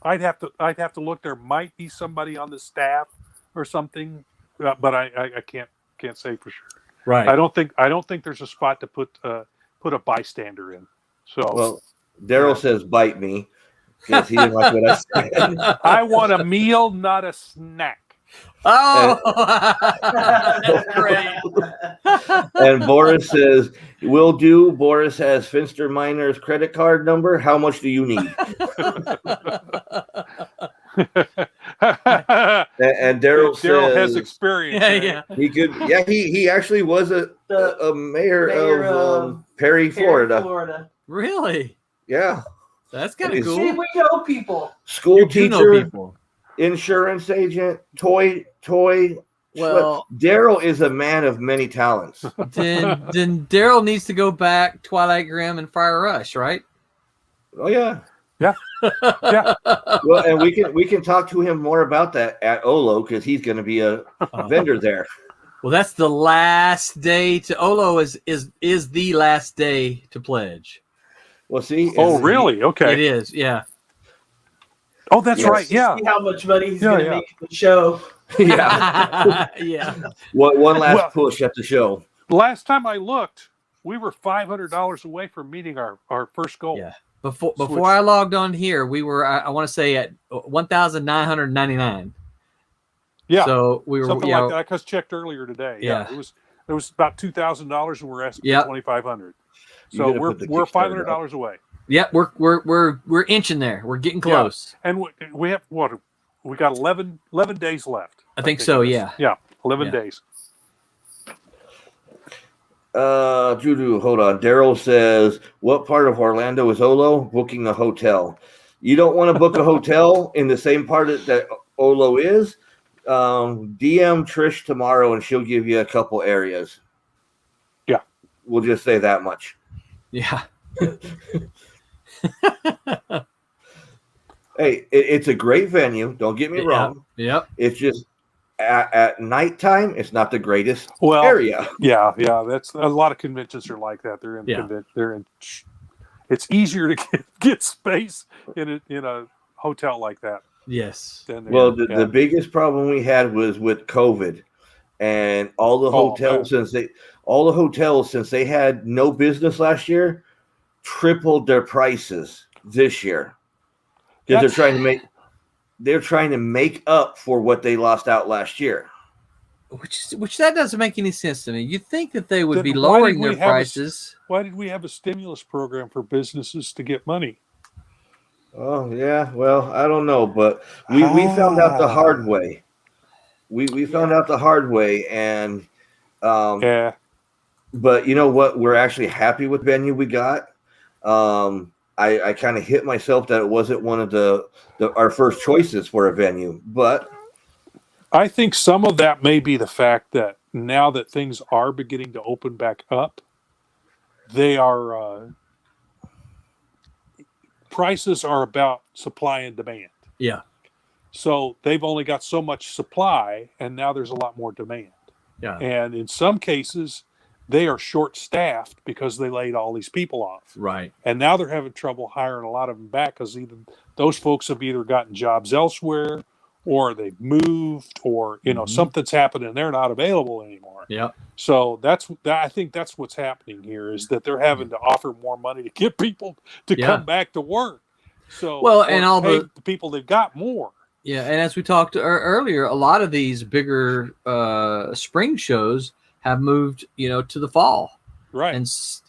I'd have to look. There might be somebody on the staff or something, but I can't say for sure. Right. I don't think there's a spot to put a bystander in. So Well, Daryl says bite me because he didn't like what I said. I want a meal, not a snack. Oh, that's great. And Boris says, will do. Boris has Finster Miner's credit card number. How much do you need? And Daryl Daryl has says experience. Yeah. he could. Yeah, he actually was a mayor of Perry, Florida. Really? Yeah, That's kind of That is- See, cool. we know people. school You do know teacher, people. insurance agent, toy. Well, Daryl is a man of many talents. then Daryl needs to go back Twilight Grim and Fire Rush, right? Oh yeah. Yeah. Well, and we can talk to him more about that at Olo because he's going to be a vendor there. Well, that's the last day to Olo is the last day to pledge. Well, see. Oh, and really? It Okay. is, yeah. Oh, that's Yes. right. Yeah. See how much money he's Yeah, going to yeah. make at the show. Yeah. Yeah. One last Well- push at the show. Last time I looked, we were $500 away from meeting our first goal. Yeah. Before I logged on here, we were I want to say at 1,999. Yeah. So we were Something like that. I just checked earlier today. Yeah. It was about $2,000, and we're asking Yep. for $2,500. You So gotta we're put the we're Kickstarter $500 away. Yep, we're inching there. We're getting close. And we have what? We got 11 days left. I think so, it is. yeah. Yeah, 11 Yeah. days. Juju, hold on. Daryl says, what part of Orlando is Olo? Booking a hotel. You don't want to book a hotel in the same part that Olo is. DM Trish tomorrow and she'll give you a couple areas. Yeah. We'll just say that much. Yeah. Hey, it's a great venue. Don't get me Yeah. wrong. Yep. It's just at nighttime, it's not the greatest Well, area. yeah. That's a lot of conventions are like that. They're in Yeah. It's easier to get space in a hotel like that Yes. than Well, the biggest problem we had was with COVID, and all the hotels since they had no business last year, tripled their prices this year because they're trying to make up for what they lost out last year. Which that doesn't make any sense to me. You'd think that they would Then be why lowering did we their have prices. Why did we have a stimulus program for businesses to get money? Oh yeah, well I don't know, but we found out the hard way. We found out the hard way, and Yeah. but you know what? We're actually happy with the venue we got. I kind of hit myself that it wasn't one of our first choices for a venue, but I think some of that may be the fact that now that things are beginning to open back up, they are prices are about supply and demand. Yeah. So they've only got so much supply, and now there's a lot more demand. Yeah. And in some cases, they are short-staffed because they laid all these people off. Right. And now they're having trouble hiring a lot of them back because even those folks have either gotten jobs elsewhere or they've moved or, something's happened and they're not available anymore. Yeah. So I think that's what's happening here is that they're having to offer more money to get people to come back to work. So, and all pay the people they've got more. Yeah, and as we talked earlier, a lot of these bigger spring shows have moved, to the fall, Right.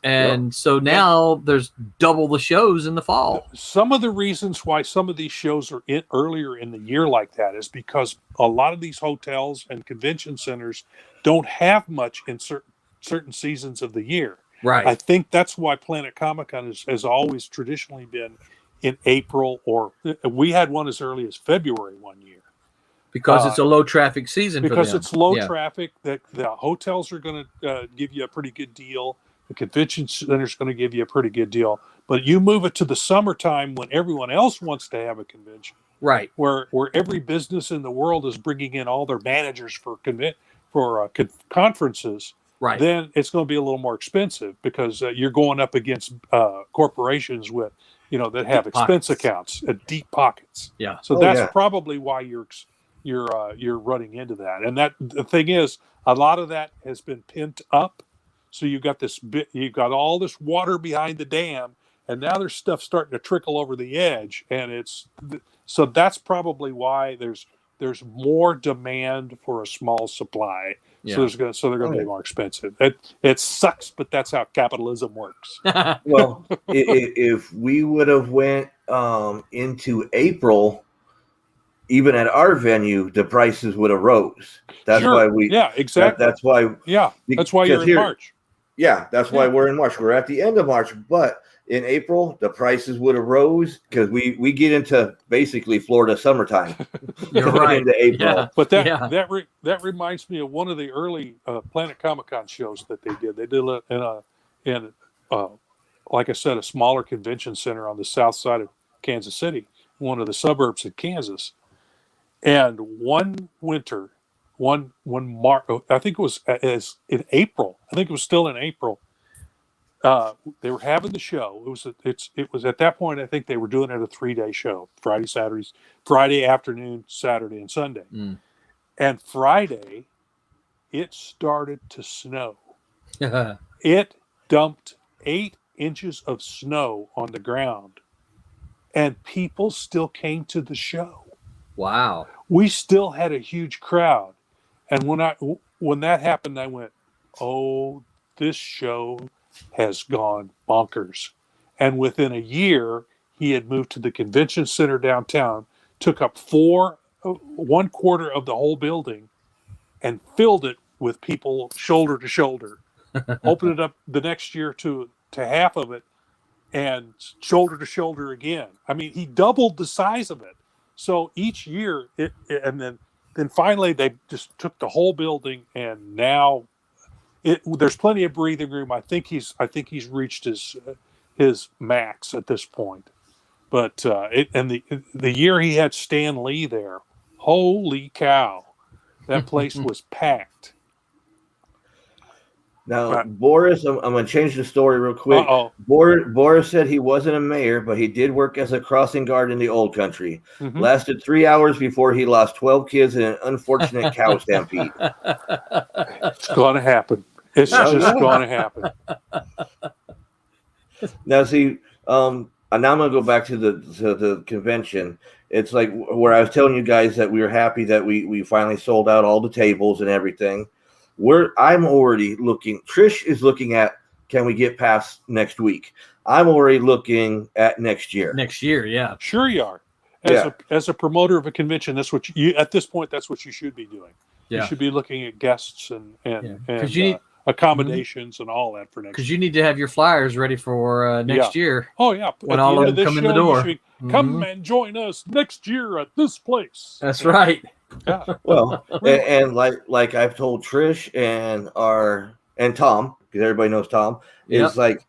and so now there's double the shows in the fall. Some of the reasons why some of these shows are earlier in the year like that is because a lot of these hotels and convention centers don't have much in certain seasons of the year. Right. I think that's why Planet Comic-Con has always traditionally been in April, or we had one as early as February one year. Because it's a low traffic season because for them. it's low traffic, that the hotels are going to give you a pretty good deal. The convention center is going to give you a pretty good deal. But you move it to the summertime when everyone else wants to have a convention, Right. where every business in the world is bringing in all their managers for conferences. Right. Then it's going to be a little more expensive because you're going up against corporations with that have Deep expense pockets. accounts at deep pockets. Yeah. So Oh, that's yeah. probably why you're running into that. And that the thing is, a lot of that has been pent up. So you've got all this water behind the dam, and now there's stuff starting to trickle over the edge, and so that's probably why there's more demand for a small supply. Yeah. So they're going to Oh, be more expensive. It sucks, but that's how capitalism works. Well, if we would have went into April, even at our venue, the prices would have rose. That's Sure. why we. Yeah, exactly. That's why. Yeah, that's why you're Because in here, March. yeah, that's why Yeah. we're in March. We're at the end of March, but in April the prices would have rose because we get into basically Florida summertime. You're right. Into April. Yeah. But that Yeah. that reminds me of one of the early Planet Comic Con shows that they did. They did it in like I said, a smaller convention center on the south side of Kansas City, one of the suburbs of Kansas. And one winter, one March, I think it was as in April. I think it was still in April. They were having the show. It was at that point. I think they were doing it a 3-day show: Friday afternoon, Saturday, and Sunday. Mm. And Friday, it started to snow. It dumped 8 inches of snow on the ground, and people still came to the show. Wow. We still had a huge crowd, and when that happened, I went, "Oh, this show has gone bonkers." And within a year, he had moved to the convention center downtown, took up 1/4 of the whole building, and filled it with people shoulder to shoulder. Opened it up the next year to half of it, and shoulder to shoulder again. I mean, he doubled the size of it. So each year, and then finally they just took the whole building, and now there's plenty of breathing room. I think he's reached his max at this point. But the year he had Stan Lee there, holy cow, that place was packed. Now, Boris, I'm going to change the story real quick. Uh-oh. Boris said he wasn't a mayor, but he did work as a crossing guard in the old country. Mhm. Lasted 3 hours before he lost 12 kids in an unfortunate cow stampede. It's going to happen. It's just going to happen. Now, see, and now I'm going to go back to the convention. It's like where I was telling you guys that we were happy that we finally sold out all the tables and everything. I'm already looking. Trish is looking at, can we get past next week? I'm already looking at next year. Next year, yeah. Sure you are. Yeah. As a promoter of a convention, that's what you at this point, that's what you should be doing. Yeah. You should be looking at guests and you need accommodations and all that for next because year. you need to have your flyers ready for next year. Oh yeah. When At all the end of them this come in the show, door. you should be, come and join us next year at this place. That's right. Yeah. Well, and like I've told Trish and Tom, because everybody knows Tom, is like,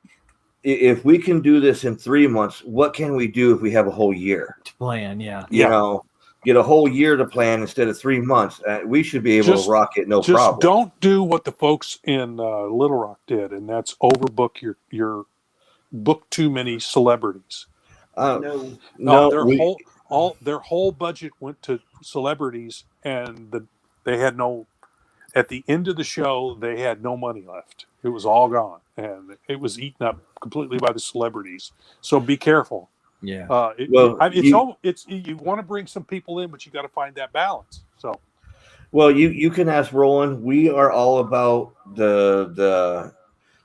if we can do this in 3 months, what can we do if we have a whole year To plan, yeah. You know, get a whole year to plan instead of 3 months. We should be able to rock it, no problem. Just don't do what the folks in Little Rock did, and that's overbook your book too many celebrities. Their whole budget went to celebrities, and they had no. At the end of the show, they had no money left. It was all gone, and it was eaten up completely by the celebrities. So be careful. Yeah. You want to bring some people in, but you got to find that balance. So. Well, you can ask Roland. We are all about the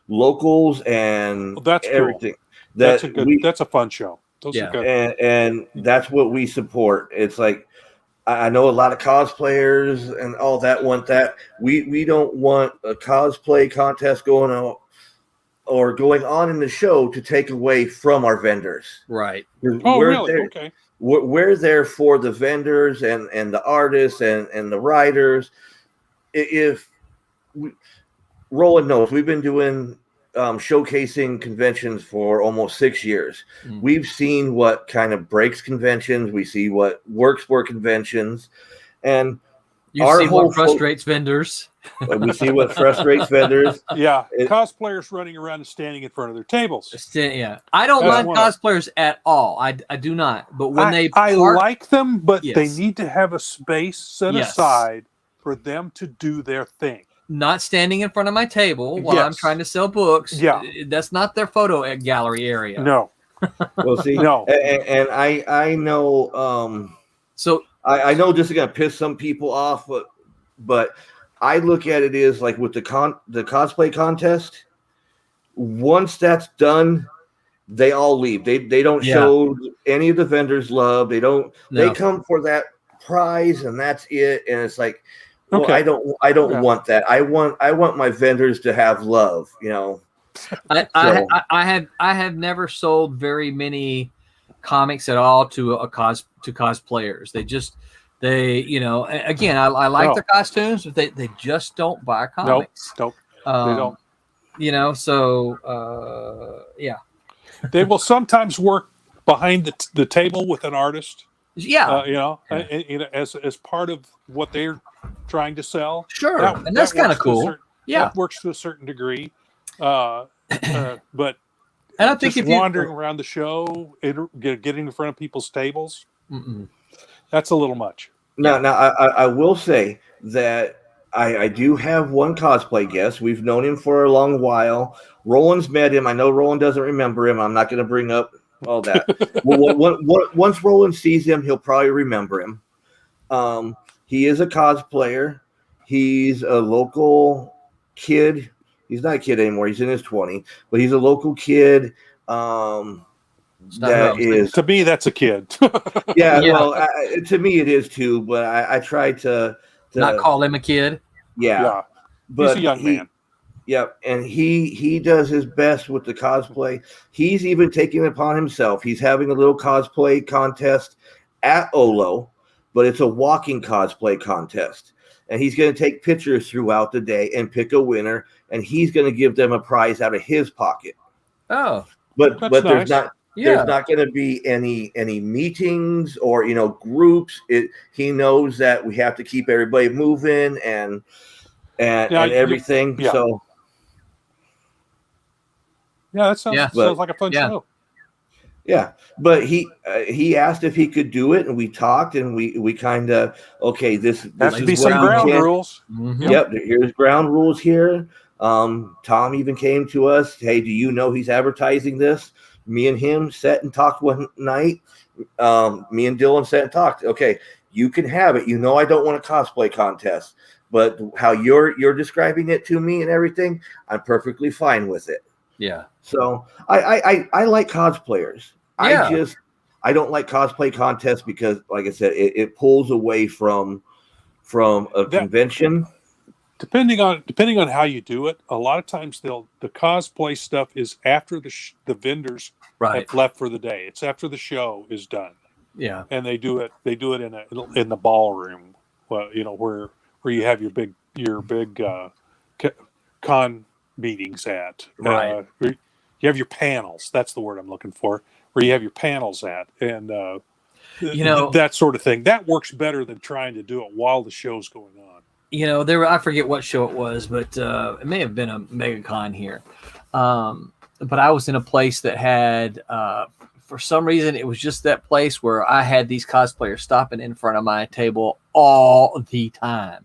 locals and that's everything. Cool. That's a fun show. Those are good. And that's what we support. It's like, I know a lot of cosplayers and all that want that. We don't want a cosplay contest going on or going on in the show to take away from our vendors. Right. Really? Okay. We're there for the vendors and the artists and the writers. Roland knows, we've been doing showcasing conventions for almost 6 years. We've seen what kind of breaks conventions. We see what works for conventions, and you see what frustrates vendors. We see what frustrates vendors. Yeah, It- cosplayers running around and standing in front of their tables. Yeah, I don't That's mind one of- cosplayers at all. I do not. But when they I park- like them, but they Yes. need to have a space set Yes. aside for them to do their thing. not standing in front of my table while I'm Yes. trying to sell books. Yeah. That's not their photo gallery area. No, Well, see, No. and I know So I know this is gonna piss some people off, but I look at it as like with the cosplay contest. Once that's done, they all leave. They don't Yeah. show any of the vendors love. They don't. No. They come for that prize and that's it. And it's like, well, Okay. I don't Yeah. want that. I want my vendors to have love. You know. I have never sold very many comics at all to cosplayers. They again, I like No. the costumes, but they just don't buy comics. Nope. They Um, don't. So yeah. They will sometimes work behind the table with an artist. Yeah. As part of what they're trying to sell. Sure. That- And that's that kind of works to a cool. certain- Yeah. that works to a certain degree. But And I think just if you wandering around the show, getting in front of people's tables, Mm-mm. that's a little much. Now I will say that I do have one cosplay guest. We've known him for a long while. Roland's met him. I know Roland doesn't remember him. I'm not going to bring up all that. Once Roland sees him, he'll probably remember him. He is a cosplayer. He's a local kid. He's not a kid anymore. He's in his 20s, but he's a local kid. That is, To me, that's a kid. yeah. Yeah. Well, to me it is too. But I try to not call him a kid. yeah. Yeah. But He's a young man. Yep, and he does his best with the cosplay. He's even taking it upon himself. He's having a little cosplay contest at Olo, but it's a walking cosplay contest. And he's going to take pictures throughout the day and pick a winner, and he's going to give them a prize out of his pocket. Oh, But That's there's nice. not yeah. there's not going to be any meetings or groups. He knows that we have to keep everybody moving and everything. yeah. So Yeah, that sounds, Yeah. sounds like a fun Yeah. show. yeah, but he asked if he could do it, and we talked, and we kind of this Has to is be what some you ground can- rules. Mhm. Yep, here's ground rules here. Tom even came to us. Hey, do you know he's advertising this? Me and him sat and talked one night. Me and Dylan sat and talked. Okay, you can have it. I don't want a cosplay contest, but how you're describing it to me and everything, I'm perfectly fine with it. Yeah. So I like cosplayers. Yeah. I don't like cosplay contests because, like I said, it pulls away from a convention. Depending on how you do it, a lot of times the cosplay stuff is after the vendors Right. have left for the day. It's after the show is done, Yeah. and they do it in the ballroom. Well, where you have your big con meetings at. Right. Where you have your panels. That's the word I'm looking for. Where you have your panels at, and that sort of thing. That works better than trying to do it while the show's going on. I forget what show it was, but it may have been a MegaCon here. But I was in a place that had, for some reason, it was just that place where I had these cosplayers stopping in front of my table all the time.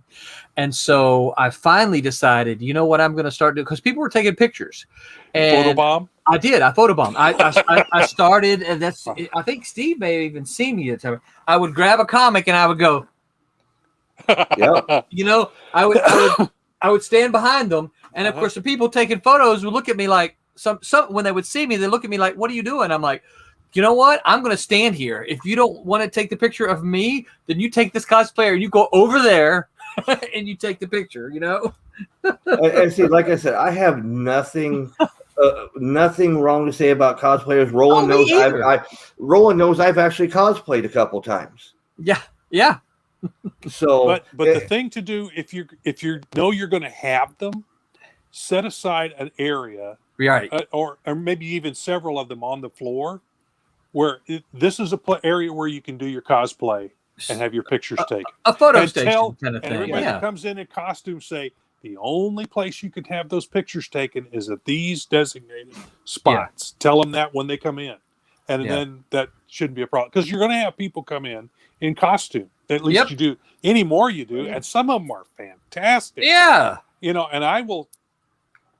And so I finally decided, you know what I'm going to start doing? Because people were taking pictures. And Photobomb? I did. I photobombed. I started, and I think Steve may have even seen me at the time. I would grab a comic and I would go, Yep. I would stand behind them, and of course the people taking photos would look at me like some when they would see me, they look at me like, "What are you doing?" I'm like, "You know what? I'm going to stand here. If you don't want to take the picture of me, then you take this cosplayer and you go over there and you take the picture." And see, like I said, I have nothing wrong to say about cosplayers. Roland me knows either. Roland knows I've actually cosplayed a couple times. Yeah. So, But the thing to do if you know you're going to have them, set aside an area, Right. or maybe even several of them on the floor, where this is a area where you can do your cosplay and have your pictures taken. A photo And station tell- kind of And thing. everybody Yeah. that comes in costume say, the only place you can have those pictures taken is at these designated spots. Tell them that when they come in. And then that shouldn't be a problem. Because you're going to have people come in costume. At least you do. Anymore you do. And some of them are fantastic. Yeah. You know, and I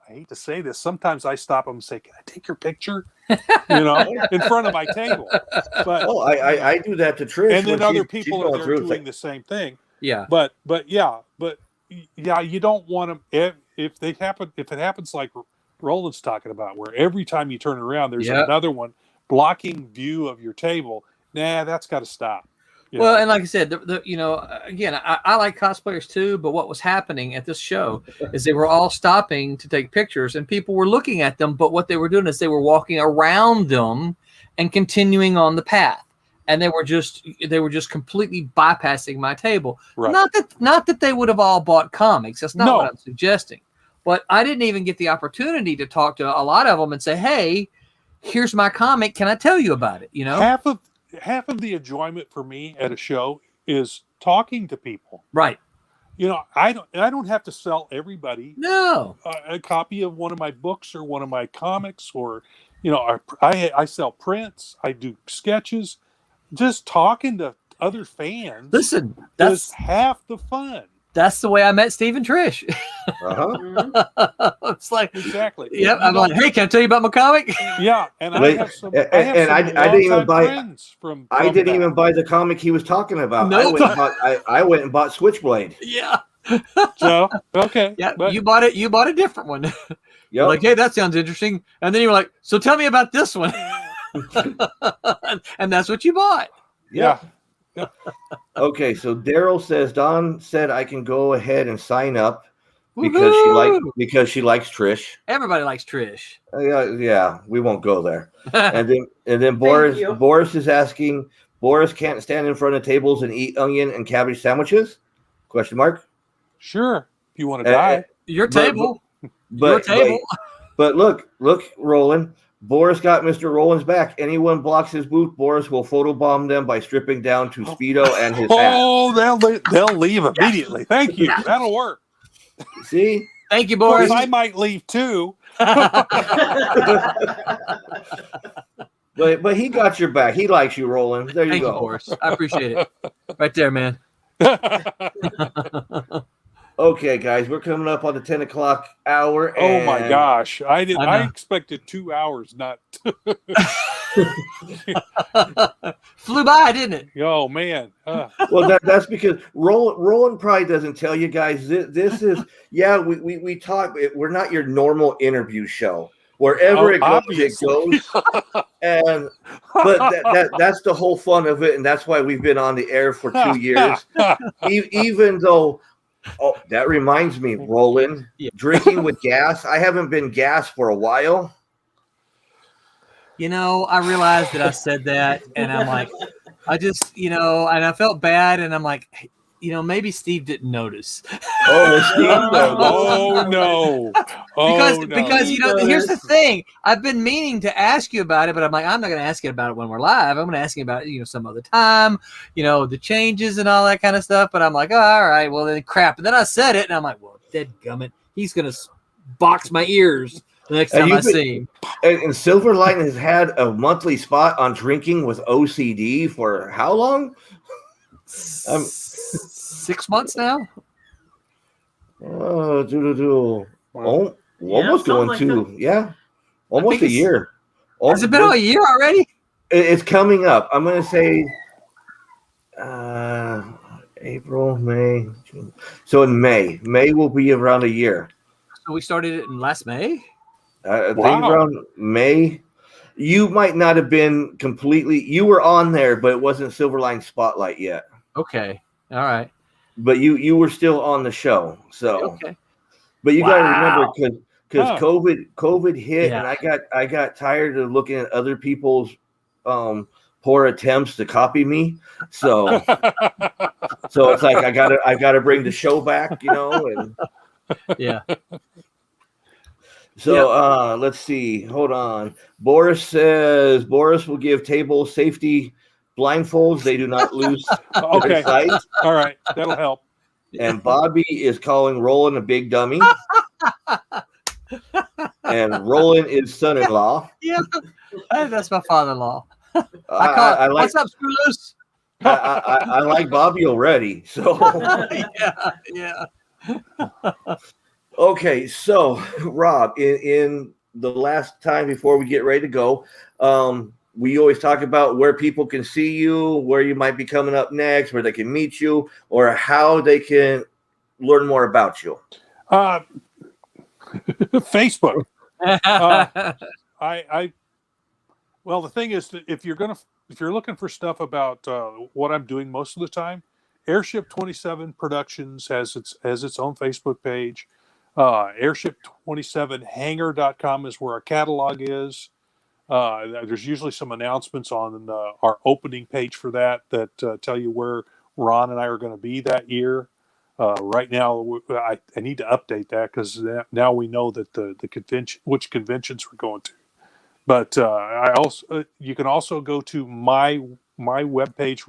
hate to say this, sometimes I stop them and say, can I take your picture? You know, in front of my table. But I do that to Trish. and then other people are there doing the same thing. Yeah. But you don't want them if it happens like Roland's talking about, where every time you turn around there's another one blocking view of your table. Nah, that's got to stop. Well, and like I said, again, I like cosplayers too, but what was happening at this show is they were all stopping to take pictures and people were looking at them, but what they were doing is they were walking around them and continuing on the path. And they were just completely bypassing my table. Right. Not that they would have all bought comics. That's not what I'm suggesting. But I didn't even get the opportunity to talk to a lot of them and say, "Hey, here's my comic. Can I tell you about it?" You know, half of the enjoyment for me at a show is talking to people. Right. You know, I don't have to sell everybody a copy of one of my books or one of my comics, or I sell prints. I do sketches. Just talking to other fans. Listen, that's half the fun. That's the way I met Steve and Trish. It's like exactly. Yep. I'm like, hey, can I tell you about my comic? Yeah, and I have some didn't even buy. Friends from I didn't even buy the comic he was talking about. Nope. I went and bought Switchblade. Yeah. So okay. Yeah, but you bought it. You bought a different one. Yep. Like, hey, that sounds interesting. And then you were like, so tell me about this one. And that's what you bought. Yeah. Okay, so Daryl says Don said I can go ahead and sign up because she likes Trish. Everybody likes Trish. Yeah, we won't go there. and then Boris is asking. Boris can't stand in front of tables and eat onion and cabbage sandwiches? Question mark. Sure, if you want to die. Your table. Your table. But look, Roland. Boris got Mr. Roland's back. Anyone blocks his booth, Boris will photobomb them by stripping down to Speedo and his hat. Oh, they'll leave immediately. Thank you. That'll work. See? Thank you, Boris. I might leave too. But he got your back. He likes you, Roland. There you go. Thank you, Boris. I appreciate it. Right there, man. Okay, guys, we're coming up on the 10 o'clock hour. Oh my gosh. I expected 2 hours, not flew by, didn't it? Oh man. Well, that's because Roland probably doesn't tell you guys this is we talk. We're not your normal interview show. Wherever it goes, but that's the whole fun of it, and that's why we've been on the air for 2 years. Even though, that reminds me, Roland, drinking with gas. I haven't been gassed for a while. I realized that I said that, and I'm like, I just, and I felt bad, and I'm like, maybe Steve didn't notice. Oh no! Because here's the thing. I've been meaning to ask you about it, but I'm like, I'm not going to ask you about it when we're live. I'm going to ask you about it, some other time. The changes and all that kind of stuff. But I'm like, oh, all right, well then crap. And then I said it, and I'm like, well, dadgummit, he's going to box my ears the next time I see him. And Silverline has had a monthly spot on drinking with O.C.D. for how long? 6 months now. Almost going like to almost a year. Has it been a year already? It's coming up. I'm going to say April, May, June. So in May will be around a year. So we started it in last May. I think around May. You might not have been completely. You were on there, but it wasn't Silverline Spotlight yet. Okay. All right. But you were still on the show. So okay. But you got to remember because COVID hit, Yeah. and I got tired of looking at other people's poor attempts to copy me. So so it's like I gotta bring the show back, and Yeah. so let's see. Hold on. Boris says Boris will give table safety blindfolds. They do not lose their Okay. sight. All right. That'll help. and Bobby is calling Roland a big dummy. And Roland is son-in-law. Yeah, that's my father-in-law. I like. What's up, Screw Loose? I like Bobby already. So yeah. okay, so Rob, in the last time before we get ready to go, we always talk about where people can see you, where you might be coming up next, where they can meet you, or how they can learn more about you. Facebook. Well, the thing is that if you're looking for stuff about what I'm doing most of the time, Airship 27 Productions has its own Facebook page. Airship27hangar.com is where our catalog is. There's usually some announcements on our opening page for that tell you where Ron and I are going to be that year. Right now, I need to update that because now we know that the convention, which conventions we're going to. But you can also go to my webpage,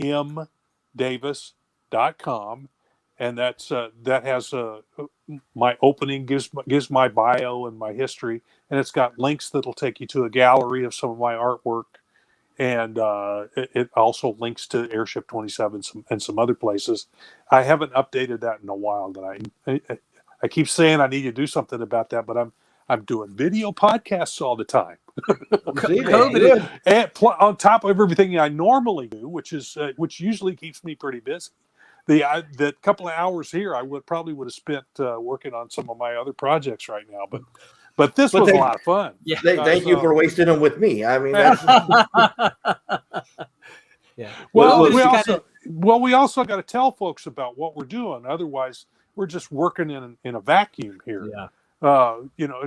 robmdavis.com, and that has my opening, gives my bio and my history, and it's got links that'll take you to a gallery of some of my artwork, and it also links to Airship 27 and some other places. I haven't updated that in a while. I keep saying I need to do something about that, but I'm doing video podcasts all the time. COVID. And on top of everything I normally do, which usually keeps me pretty busy. The couple of hours here I would have spent working on some of my other projects right now, but this was a lot of fun. Yeah. Thank you for wasting them with me. I mean, that's, yeah. Well, we also got to tell folks about what we're doing. Otherwise, we're just working in a vacuum here. Yeah.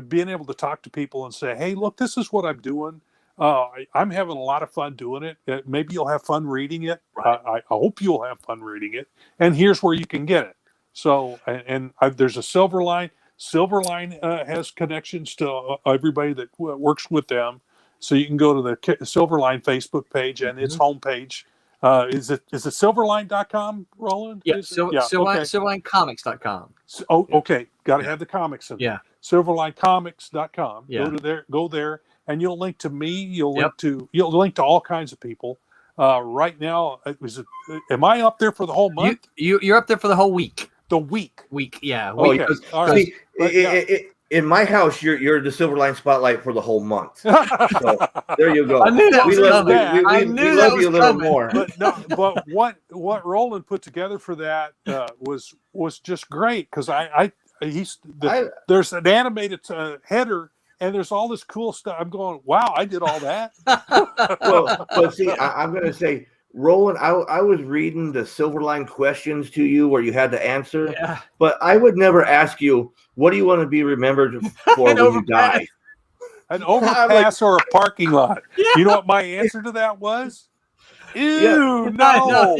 Being able to talk to people and say, hey, look, this is what I'm doing. I'm having a lot of fun doing it. Maybe you'll have fun reading it. Right. I hope you'll have fun reading it. And here's where you can get it. So, there's a Silverline. Silverline has connections to everybody that works with them. So you can go to the Silverline Facebook page and its homepage. Is it silverline.com, Roland? Yeah, Okay. silverlinecomics.com. Okay. Got to have the comics in there. Yeah. Silverlinecomics.com. Yeah. Go there, and you'll link to me. You'll link to all kinds of people. Right now, am I up there for the whole month? You're up there for the whole week. The week. Yeah. Okay. All right. in my house, you're the Silverline spotlight for the whole month. So there you go. I knew that we was love, coming. we love you a little more. But what Roland put together for that was just great because there's an animated header and there's all this cool stuff. I'm going, wow, I did all that. Well, see, I'm going to say, Roland, I was reading the Silverline questions to you where you had to answer, but I would never ask you, what do you want to be remembered for when you die? An overpass or a parking lot. Yeah. You know what my answer to that was? Ew, no.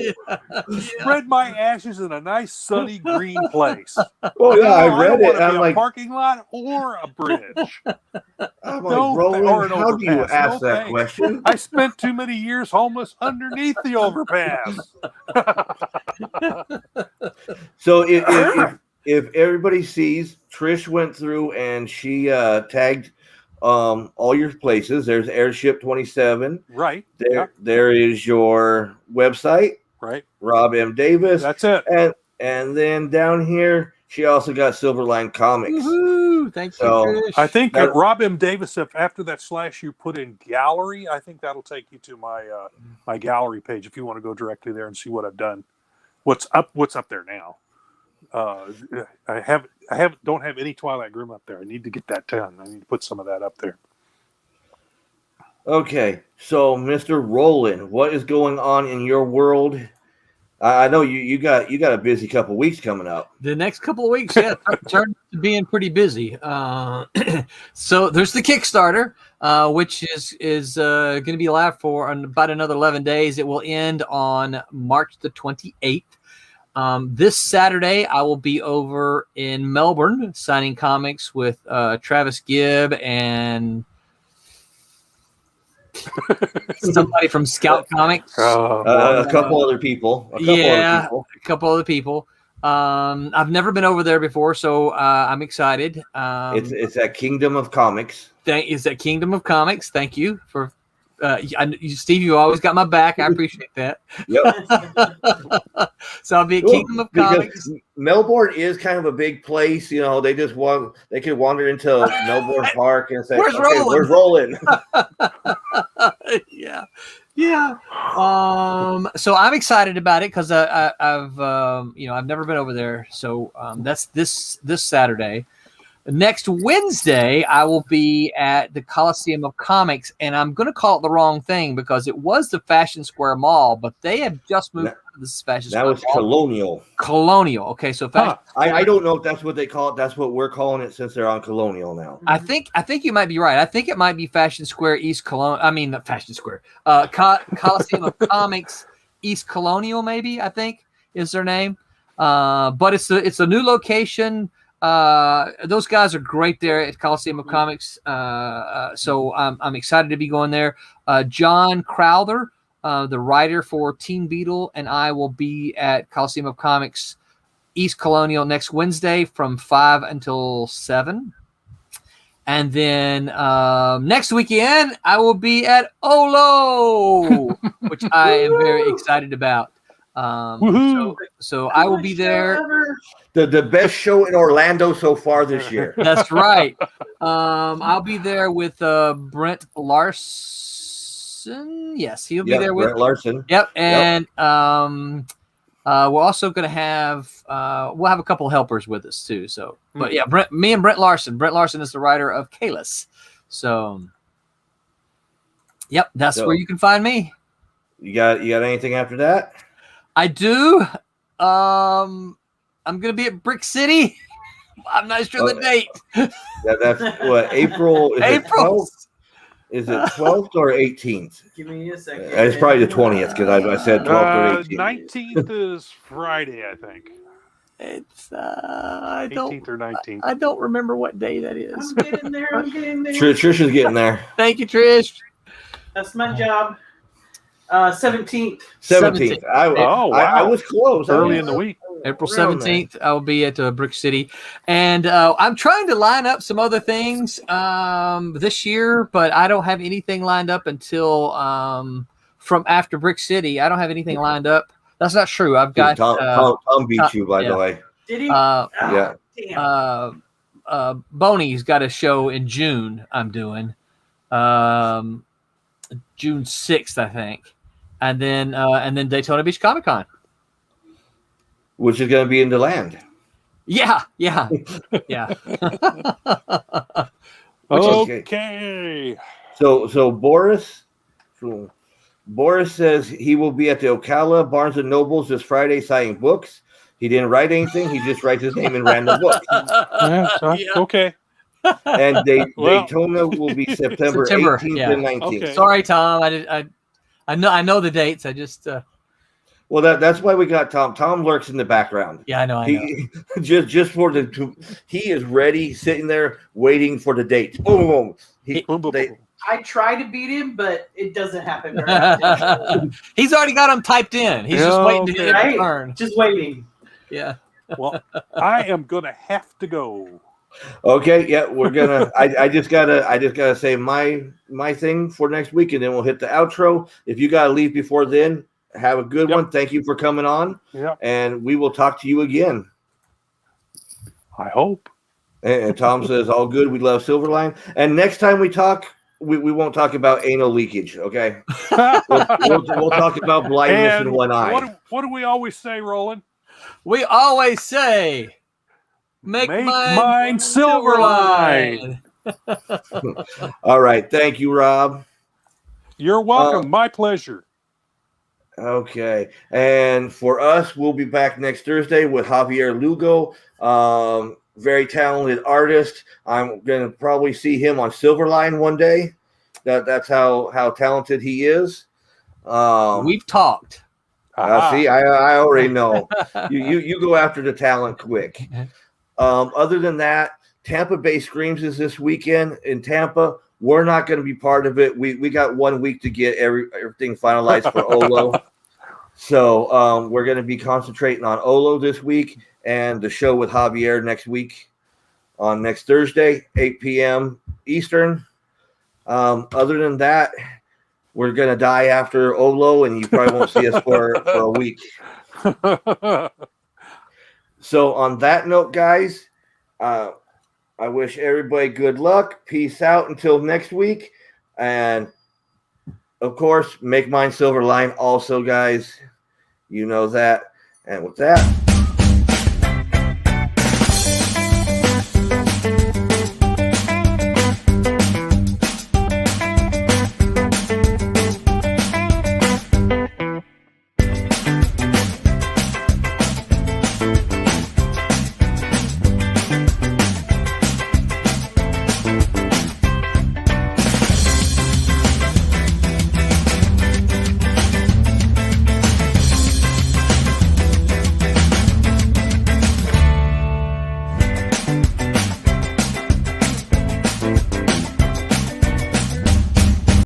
Spread my ashes in a nice sunny green place. Oh yeah, I read it. I'm like, a parking lot or a bridge. I'm like, Roland, how do you ask that question? I spent too many years homeless underneath the overpass. So if everybody sees, Trish went through and she tagged all your places. There's Airship 27. Right. There is your website. Right. Rob M. Davis. That's it. And then down here, she also got Silverline Comics. Woohoo! Thank you, Trish. I think that Rob M. Davis, if after that / you put in gallery, I think that'll take you to my my gallery page if you want to go directly there and see what I've done. What's up there now? I don't have any Twilight Grim up there. I need to get that done. I need to put some of that up there. Okay, so Mr. Roland, what is going on in your world? I know you got a busy couple weeks coming up. The next couple of weeks, turned to being pretty busy. So there's the Kickstarter, which is going to be live for about another 11 days. It will end on March the 28th. This Saturday, I will be over in Melbourne signing comics with Travis Gibb and Somebody from Scout Comics. A couple other people. A couple other people. I've never been over there before, so I'm excited. It's at Kingdom of Comics. Is that Kingdom of Comics? Thank you for Steve. You always got my back. I appreciate that. Yep. So I'll be at Kingdom of Comics. Melbourne is kind of a big place. You know, they could wander into Melbourne Park and say, "Where's Roland? Where's Roland?" Yeah. So I'm excited about it because I've never been over there. So that's this Saturday. Next Wednesday, I will be at the Coliseum of Comics, and I'm going to call it the wrong thing because it was the Fashion Square Mall, but they have just moved to this Fashion Square Mall. That was Colonial. Colonial. Okay, so I don't know if that's what they call it. That's what we're calling it since they're on Colonial now. I think you might be right. I think it might be Fashion Square East Colonial. I mean, not Fashion Square. Coliseum of Comics East Colonial, maybe, I think is their name. But it's a new location. Those guys are great there at Coliseum of Comics. So I'm excited to be going there. John Crowther, the writer for Teen Beetle, and I will be at Coliseum of Comics East Colonial next Wednesday from 5 until 7. And then next weekend, I will be at Olo, which I am very excited about. So I will be there. The best show in Orlando so far this year. That's right. I'll be there with Brent Larson. Yes, he'll be there with Brent Larson. Yep, and we're also going to have we'll have a couple helpers with us too. So, but yeah, me and Brent Larson. Brent Larson is the writer of Kalis. So, yep, that's where you can find me. You got anything after that? I do. I'm going to be at Brick City. I'm not sure the date. That's what, April? April. Is it 12th or 18th? Give me a second. It's probably the 20th because I said 12th or 18th. 19th is Friday, I think. It's 18th or 19th. I don't remember what day that is. I'm getting there. Trish is getting there. Thank you, Trish. That's my job. 17th. 17th. Wow. I was close. Early in the week. April 17th, I will be at Brick City. And I'm trying to line up some other things this year, but I don't have anything lined up until from after Brick City. I don't have anything lined up. That's not true. I've got Tom beat you, by the way. Did he? Yeah. Damn. Boney's got a show in June I'm doing. June 6th, I think. And then Daytona Beach Comic Con. Which is going to be in the land. Yeah. Okay. So Boris says he will be at the Ocala Barnes and Nobles this Friday signing books. He didn't write anything. He just writes his name in random books. Okay. And Daytona will be September 18th and 19th. Okay. Sorry, Tom. I know the dates. I just well, that's why we got Tom. Tom lurks in the background. Yeah, I know. He just for he is ready, sitting there waiting for the dates. Boom. I try to beat him, but it doesn't happen very often. He's already got them typed in. He's just waiting to hit a turn. Just waiting. Yeah. Well, I am gonna have to go. Okay, yeah, we're gonna. I just gotta say my thing for next week, and then we'll hit the outro. If you gotta leave before then, have a good one. Thank you for coming on. Yeah, and we will talk to you again. I hope. And Tom says, "All good. We love Silverline." And next time we talk, we won't talk about anal leakage. Okay, we'll talk about blindness in one eye. What do we always say, Roland? We always say. Make mine Silverline. All right. Thank you, Rob. You're welcome. My pleasure. Okay. And for us, we'll be back next Thursday with Javier Lugo. Very talented artist. I'm going to probably see him on Silverline one day. That's how talented he is. We've talked. See, I already know. You go after the talent quick. Other than that, Tampa Bay Screams is this weekend in Tampa. we're not going to be part of it. We got 1 week to get everything finalized for Olo. So we're going to be concentrating on Olo this week and the show with Javier next week on next Thursday, 8 p.m. Eastern. Other than that, we're going to die after Olo, and you probably won't see us for a week. So on that note, guys, I wish everybody good luck. Peace out until next week. And, of course, make mine Silverline also, guys. You know that. And with that,